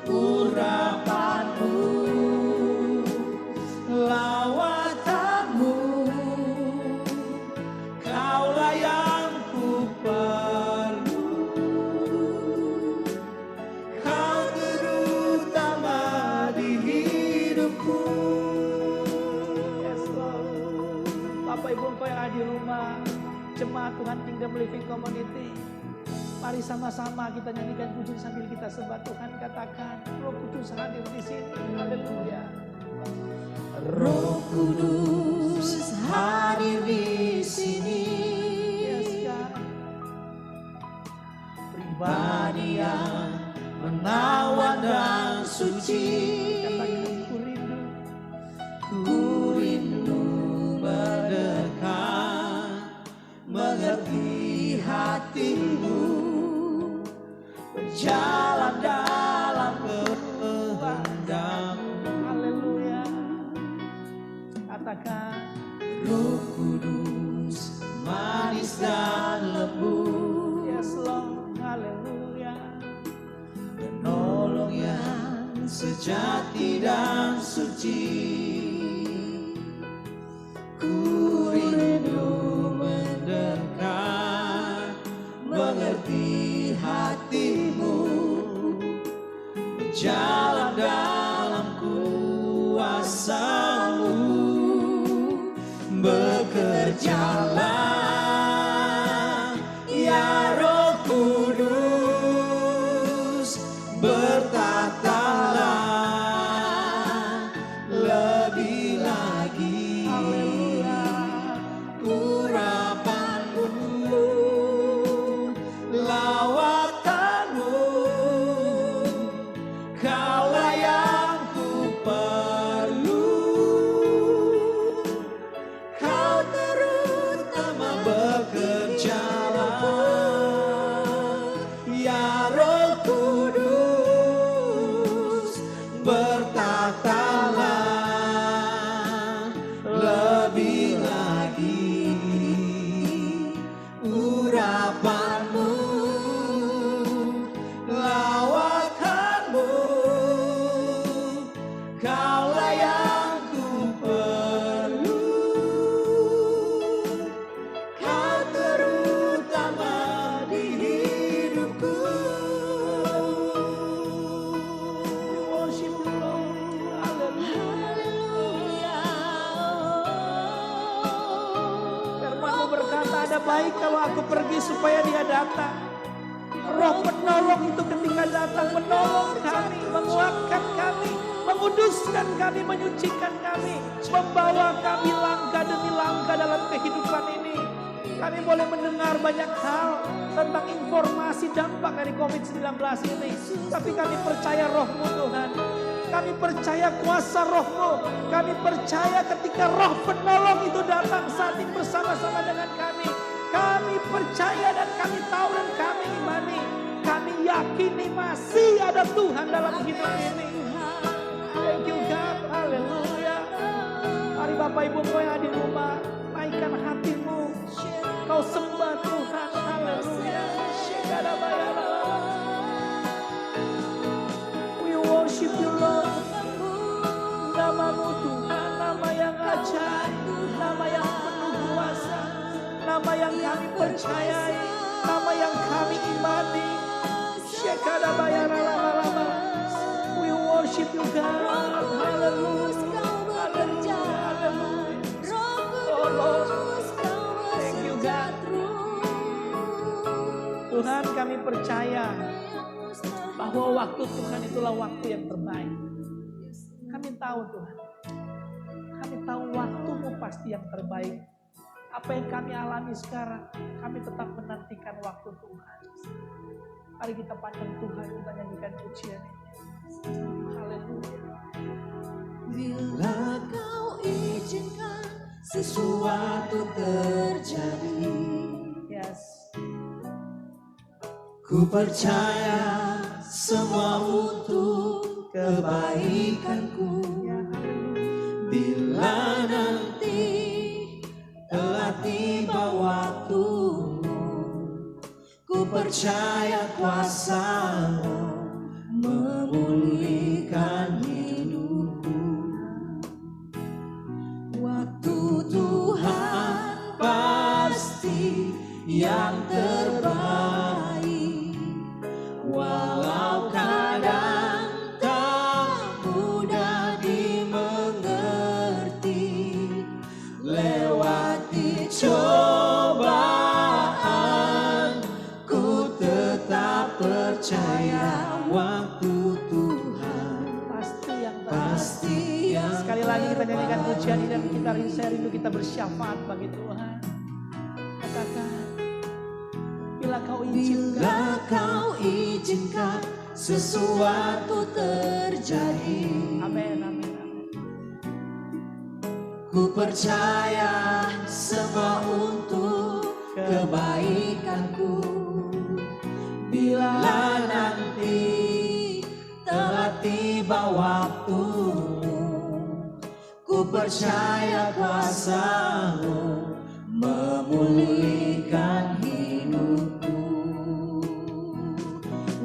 urapan-Mu, lawatanmu, Kaulah yang ku perlu. Kau terutama di hidupku. Yes, Lord. Bapak Ibu engkau yang ada di rumah, jemaat Tuhan Kingdom Living Community, mari sama-sama kita nyanyikan pujian sambil kita sembah Tuhan. Katakan, Roh Kudus hadir di sini. Haleluya. Roh Kudus hadir di sini. Yes, God. Pribadi yang menawan dan suci. Katakan, ku rindu mendekat, mengerti hatimu, berjalan dalam kehendak-Mu. Haleluya. Katakan, Roh Kudus manis dan lembut. Yes, Lord. sejati dan suci. Ku rindu mendekat, mengerti hatimu, jalan dalam kuasa-Mu, bekerjalah ya Roh Kudus, bertatalah lebih lagi urapan-Mu, lawakan-Mu, Kaulah yang ku perlu. Kau terutama bekerjalah ya Roh Kudus, bertatalah lebih lagi urapan-Mu, lawakan-Mu, Kaulah yang ku perlu. Kau terutama di hidupku. Worship you, Lord. Haleluya. Firman-Mu berkata, ada baik kalau aku pergi supaya Dia datang. Roh penolong itu ketika datang menolong kami, menguatkan kami, menguduskan kami, menyucikan kami, membawa kami langkah demi langkah dalam kehidupan ini. Kami boleh mendengar banyak hal tentang informasi dampak dari COVID-19 ini. Tapi kami percaya Roh-Mu Tuhan. Kami percaya kuasa Roh-Mu. Kami percaya ketika Roh penolong itu datang saat ini bersama-sama dengan kami. Kami percaya dan kami tahu dan kami imani. Kami yakini masih ada Tuhan dalam hidup ini. Thank you God. Haleluya. Mari Bapak Ibu kau yang ada di rumah, naikkan hatimu. Kau sembah Tuhan. Haleluya. We worship you Lord. Nama-Mu Tuhan, nama yang ajaib, nama yang penuh kuasa, nama yang kami percayai, nama yang kami imani. We worship you God. Haleluya. Oh Lord. Thank you God. Tuhan, kami percaya bahwa waktu Tuhan itulah waktu yang terbaik. Kami tahu Tuhan. Kami tahu waktu-Mu pasti yang terbaik. Apa yang kami alami sekarang, kami tetap menantikan waktu Tuhan. Mari kita pandang Tuhan, kita nyanyikan pujian ini. Haleluya. Bila Kau izinkan sesuatu terjadi, Yes. ku percaya semua untuk kebaikanku. Ya, haleluya. Bila nanti telah tiba waktumu, ku percaya kuasa-Mu memulihkan hidupku. Waktu Tuhan pasti yang terbaik, walau kadang tak mudah dimengerti. Lewati cobaan, ku tetap percaya waktu Tuhan Pasti yang terbaik. pasti yang Sekali lagi kita nyanyikan pujian ini dan kita rindu kita bersyafaat bagi Tuhan. Katakan, bila Kau izinkan, Bila Kau izinkan sesuatu terjadi, amin, amin, amin. ku percaya semua untuk kebaikanku. Bila nanti telah tiba waktumu, ku percaya kuasa-Mu memulihkan hidupku.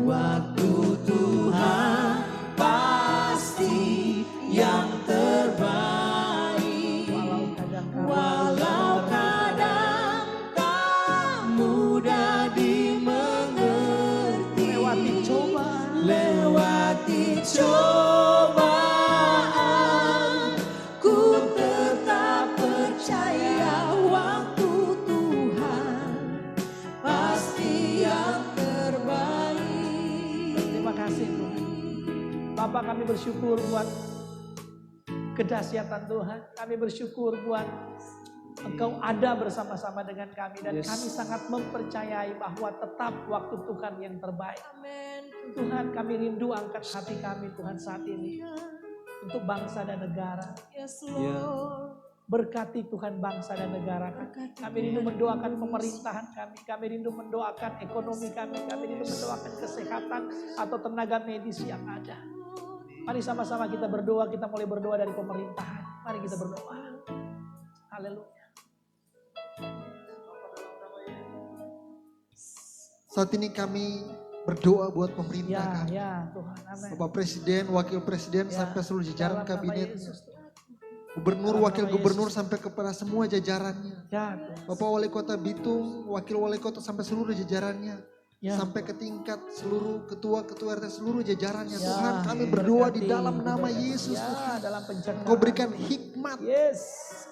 Waktu Tuhan pasti lewati cobaan, lewati cobaan, ku tetap percaya waktu Tuhan pasti yang terbaik. Terima kasih Tuhan. Bapak, kami bersyukur buat kedahsyatan Tuhan. Kami bersyukur buat Engkau ada bersama-sama dengan kami. Dan kami sangat mempercayai bahwa tetap waktu Tuhan yang terbaik. Tuhan, kami rindu angkat hati kami Tuhan saat ini. Untuk bangsa dan negara. Yes Lord. Berkati Tuhan bangsa dan negara kami. Kami rindu mendoakan pemerintahan kami. Kami rindu mendoakan ekonomi kami. Kami rindu mendoakan kesehatan atau tenaga medis yang ada. Mari sama-sama kita berdoa. Kita mulai berdoa dari pemerintahan. Mari kita berdoa. Haleluya. Saat ini kami berdoa buat pemerintah kami. Ya Tuhan, amin. Bapak Presiden, Wakil Presiden, Ya, sampai seluruh jajaran dalam nama kabinet. Yesus, Tuhan. Gubernur, Dalam Wakil nama Gubernur Yesus. sampai kepada semua jajarannya. Ya Tuhan. Bapak Wali Kota Bitung, Wakil Wali Kota sampai seluruh jajarannya. Ya, Sampai ke tingkat seluruh ketua-ketua RT seluruh jajarannya. Ya, Tuhan, kami berdoa di berkati dalam nama Tuhan. Yesus. Ya, Tuhan. dalam pencernaan. Kau berikan hikmat, Yes.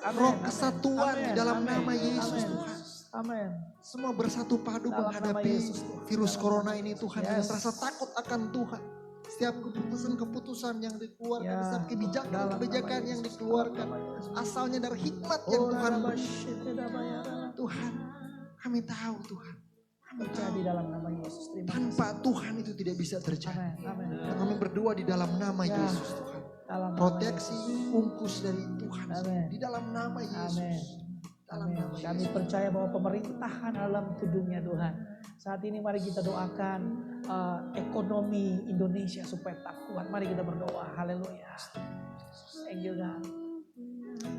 Amin, roh amin. kesatuan di Amin, dalam amin, nama Yesus amin. Tuhan. Amin. Semua bersatu padu Dalam nama menghadapi Yesus, Tuhan. virus Dalam corona nama ini Yesus. Tuhan. Yes. Dengan rasa takut akan Tuhan. Setiap keputusan-keputusan yang dikeluarkan, Ya, setiap kebijakan-kebijakan dalam nama yang Yesus. dikeluarkan. Dalam nama Yesus. Asalnya dari hikmat yang Oh, Tuhan Rabba beri. Shitida Bayara. Tuhan, kami tahu Tuhan. Kami Terjadi tahu. dalam nama Yesus. Terima kasih. Tanpa Tuhan itu tidak bisa terjadi. Amin. Amin. Dan kami berdoa di dalam nama Ya. Yesus Tuhan. Dalam nama Proteksi, Yesus. ungkus dari Tuhan. Amin. Di dalam nama Yesus. Amin. Dalam Amin. nama Kami Yesus. percaya bahwa pemerintahan dalam tudungnya Tuhan. Saat ini mari kita doakan ekonomi Indonesia supaya tak kuat. Mari kita berdoa. Haleluya. Thank you God.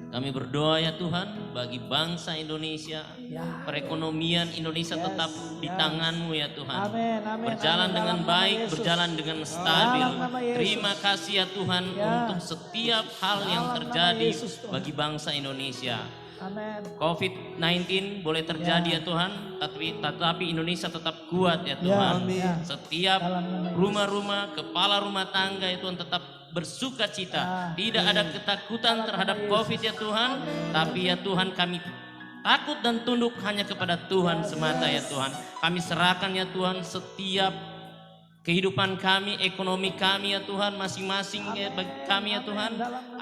Kami berdoa ya Tuhan bagi bangsa Indonesia. Ya. Perekonomian Indonesia Yes, tetap di ya. tangan-Mu ya Tuhan. Amin. Amin. Berjalan amin. dengan Dalam nama baik, Yesus. berjalan dengan stabil. Dalam nama Yesus. Terima kasih ya Tuhan Ya. untuk setiap hal yang Dalam nama terjadi Yesus, Tuhan. bagi bangsa Indonesia. Amin. COVID-19 boleh terjadi ya Tuhan, tetapi Indonesia tetap kuat ya Tuhan. Ya. Setiap Dalam nama Yesus. rumah-rumah, kepala rumah tangga ya Tuhan tetap bersuka cita. Tidak ada ketakutan terhadap COVID ya Tuhan, tapi ya Tuhan kami takut dan tunduk hanya kepada Tuhan semata ya Tuhan. Kami serahkan ya Tuhan setiap kehidupan kami, ekonomi kami ya Tuhan, masing-masing ya bagi kami ya Tuhan.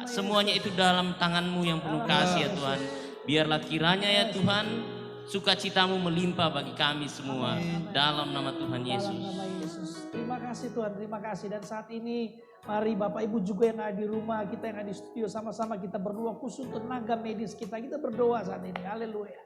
Semuanya itu dalam tangan-Mu yang penuh kasih ya Tuhan. Biarlah kiranya ya Tuhan, sukacitamu melimpah bagi kami semua. Dalam nama Tuhan Dalam Yesus. nama Yesus. Terima kasih Tuhan, terima kasih. Dan saat ini mari Bapak Ibu juga yang ada di rumah, kita yang ada di studio, sama-sama kita berdoa khusus tenaga medis kita. Kita berdoa saat ini. Haleluya.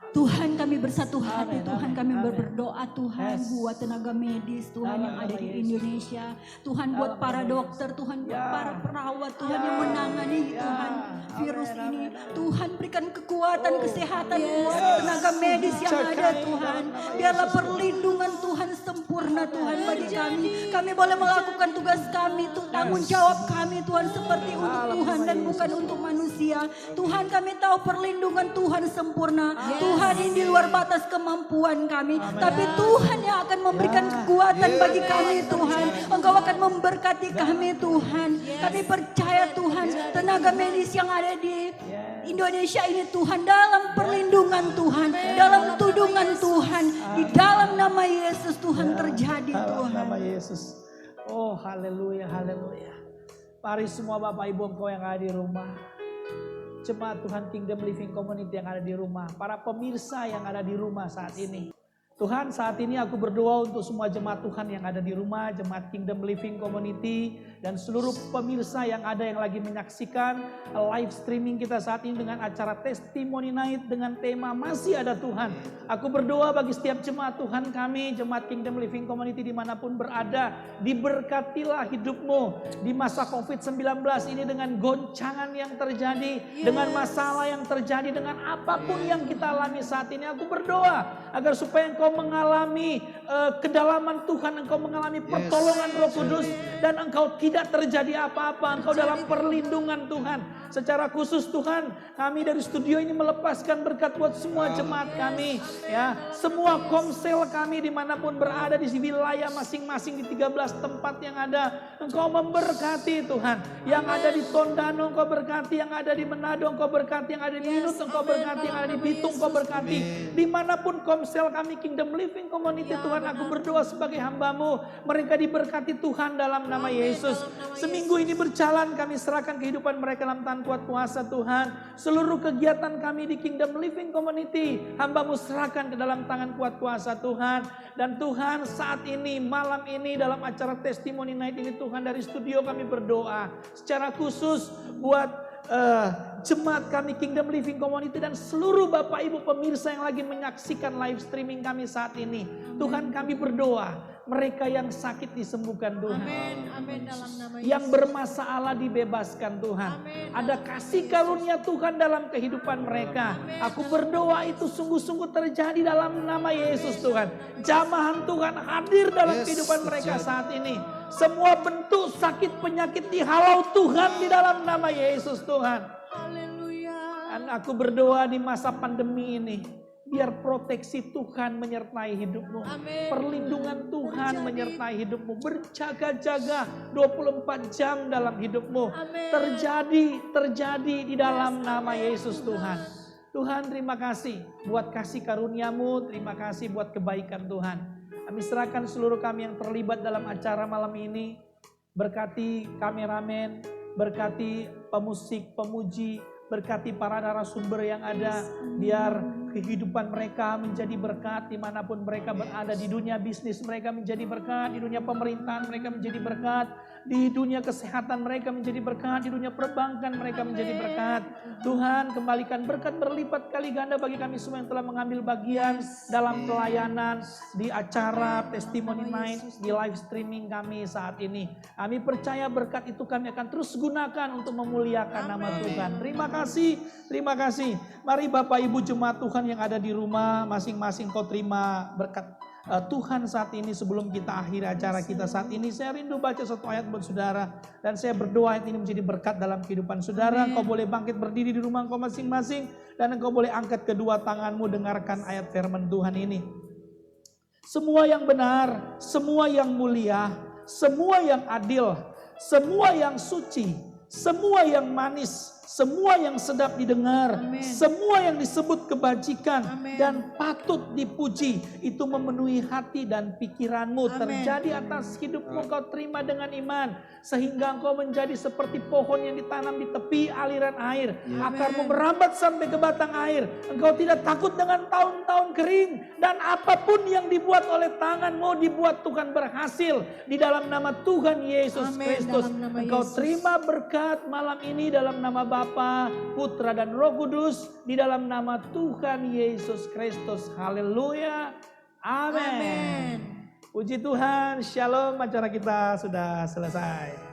Tuhan, kami bersatu hati, Amin, Tuhan amin, kami amin. berdoa Tuhan Yes. buat tenaga medis Tuhan Dalam yang ada nama di Yesus. Indonesia, Tuhan Dalam buat para nama dokter, Tuhan buat Ya. para perawat Tuhan Ya. yang menangani Ya. Tuhan virus Amin, ini. amin, amin. Tuhan berikan kekuatan, Oh. kesehatan Yes. buat tenaga medis yang Cakai ada Tuhan. dalam nama Biarlah Yesus, Tuhan. perlindungan Tuhan sempurna Tuhan bagi kami. Kami boleh melakukan tugas kami, tanggung jawab kami Tuhan seperti untuk Dalam Tuhan nama dan Yesus. bukan untuk manusia. Tuhan, kami tahu perlindungan Tuhan sempurna. Tuhan, ini di luar batas kemampuan kami. Tapi Tuhan yang akan memberikan kekuatan bagi kami Tuhan. Engkau akan memberkati kami Tuhan. Kami percaya Tuhan tenaga medis yang ada di Indonesia ini Tuhan dalam perlindungan Tuhan. Dalam tudungan Tuhan. Di dalam nama Yesus Tuhan terjadi Dalam Tuhan. nama Yesus. Oh haleluya, haleluya. Mari semua Bapak Ibu engkau yang ada di rumah. Jemaat Tuhan Kingdom Living Community yang ada di rumah. Para pemirsa yang ada di rumah saat ini. Tuhan, saat ini aku berdoa untuk semua jemaat Tuhan yang ada di rumah, jemaat Kingdom Living Community, dan seluruh pemirsa yang ada yang lagi menyaksikan live streaming kita saat ini dengan acara Testimony Night dengan tema Masih Ada Tuhan. Aku berdoa bagi setiap jemaat Tuhan kami, jemaat Kingdom Living Community dimanapun berada, diberkatilah hidupmu di masa COVID-19 ini dengan goncangan yang terjadi, dengan masalah yang terjadi, dengan apapun yang kita alami saat ini. Aku berdoa agar supaya engkau engkau mengalami kedalaman Tuhan, engkau mengalami pertolongan Roh Kudus, dan engkau tidak terjadi apa-apa, engkau dalam perlindungan Tuhan. Secara khusus Tuhan, kami dari studio ini melepaskan berkat buat semua jemaat kami, ya, semua komsel kami dimanapun berada di wilayah masing-masing di 13 tempat yang ada, engkau memberkati Tuhan. Yang ada di Tondano engkau berkati, yang ada di Manado engkau berkati, yang ada di Linus engkau berkati, yang ada di Bitung engkau berkati. Dimanapun komsel kami Kingdom Living Community Tuhan, aku berdoa sebagai hamba-Mu, mereka diberkati Tuhan dalam nama Yesus. Seminggu ini berjalan, kami serahkan kehidupan mereka dalam tangan kuat kuasa Tuhan. Seluruh kegiatan kami di Kingdom Living Community, hamba-Mu serahkan ke dalam tangan kuat kuasa Tuhan. Dan Tuhan, saat ini, malam ini dalam acara Testimony Night ini Tuhan, dari studio kami berdoa secara khusus buat jemaat kami Kingdom Living Community dan seluruh Bapak Ibu pemirsa yang lagi menyaksikan live streaming kami saat ini. Tuhan, kami berdoa mereka yang sakit disembuhkan Tuhan. Amin. Dalam nama Yesus. Yang bermasalah dibebaskan Tuhan. Ada kasih karunia Tuhan dalam kehidupan mereka. Aku berdoa itu sungguh-sungguh terjadi dalam nama Yesus Tuhan. Jamahan Tuhan hadir dalam kehidupan mereka saat ini. Semua bentuk sakit penyakit dihalau Tuhan di dalam nama Yesus Tuhan. Haleluya. Dan aku berdoa di masa pandemi ini, biar proteksi Tuhan menyertai hidupmu. Perlindungan Tuhan menyertai hidupmu. Berjaga-jaga 24 jam dalam hidupmu. Terjadi di dalam nama Yesus Tuhan. Tuhan, terima kasih buat kasih karunia-Mu. Terima kasih buat kebaikan Tuhan. Kami serahkan seluruh kami yang terlibat dalam acara malam ini. Berkati kameramen, berkati pemusik, pemuji, berkati para narasumber yang ada. Biar kehidupan mereka menjadi berkat dimanapun mereka berada. Di dunia bisnis mereka menjadi berkat, di dunia pemerintahan mereka menjadi berkat, di dunia kesehatan mereka menjadi berkat, di dunia perbankan mereka menjadi berkat. Tuhan, kembalikan berkat berlipat kali ganda bagi kami semua yang telah mengambil bagian dalam pelayanan di acara Testimony Night, di live streaming kami saat ini. Kami percaya berkat itu kami akan terus gunakan untuk memuliakan nama Tuhan. Terima kasih, terima kasih. Mari Bapak Ibu jemaat Tuhan yang ada di rumah, masing-masing kau terima berkat Tuhan saat ini. Sebelum kita akhiri acara kita saat ini, saya rindu baca satu ayat buat saudara, dan saya berdoa ayat ini menjadi berkat dalam kehidupan saudara. Engkau boleh bangkit berdiri di rumah engkau masing-masing, dan engkau boleh angkat kedua tanganmu, dengarkan ayat firman Tuhan ini. Semua yang benar, semua yang mulia, semua yang adil, semua yang suci, semua yang manis, semua yang sedap didengar, semua yang disebut kebajikan dan patut dipuji, itu memenuhi hati dan pikiranmu, terjadi atas hidupmu. Kau terima dengan iman, sehingga engkau menjadi seperti pohon yang ditanam di tepi aliran air. Akarmu merambat sampai ke batang air. Engkau tidak takut dengan tahun-tahun kering, dan apapun yang dibuat oleh tanganmu dibuat Tuhan berhasil di dalam nama Tuhan Yesus Kristus. Engkau terima berkat malam ini dalam nama Bapa, Putra dan Roh Kudus, di dalam nama Tuhan Yesus Kristus. Haleluya. Amin. Puji Tuhan. Shalom. Acara kita sudah selesai.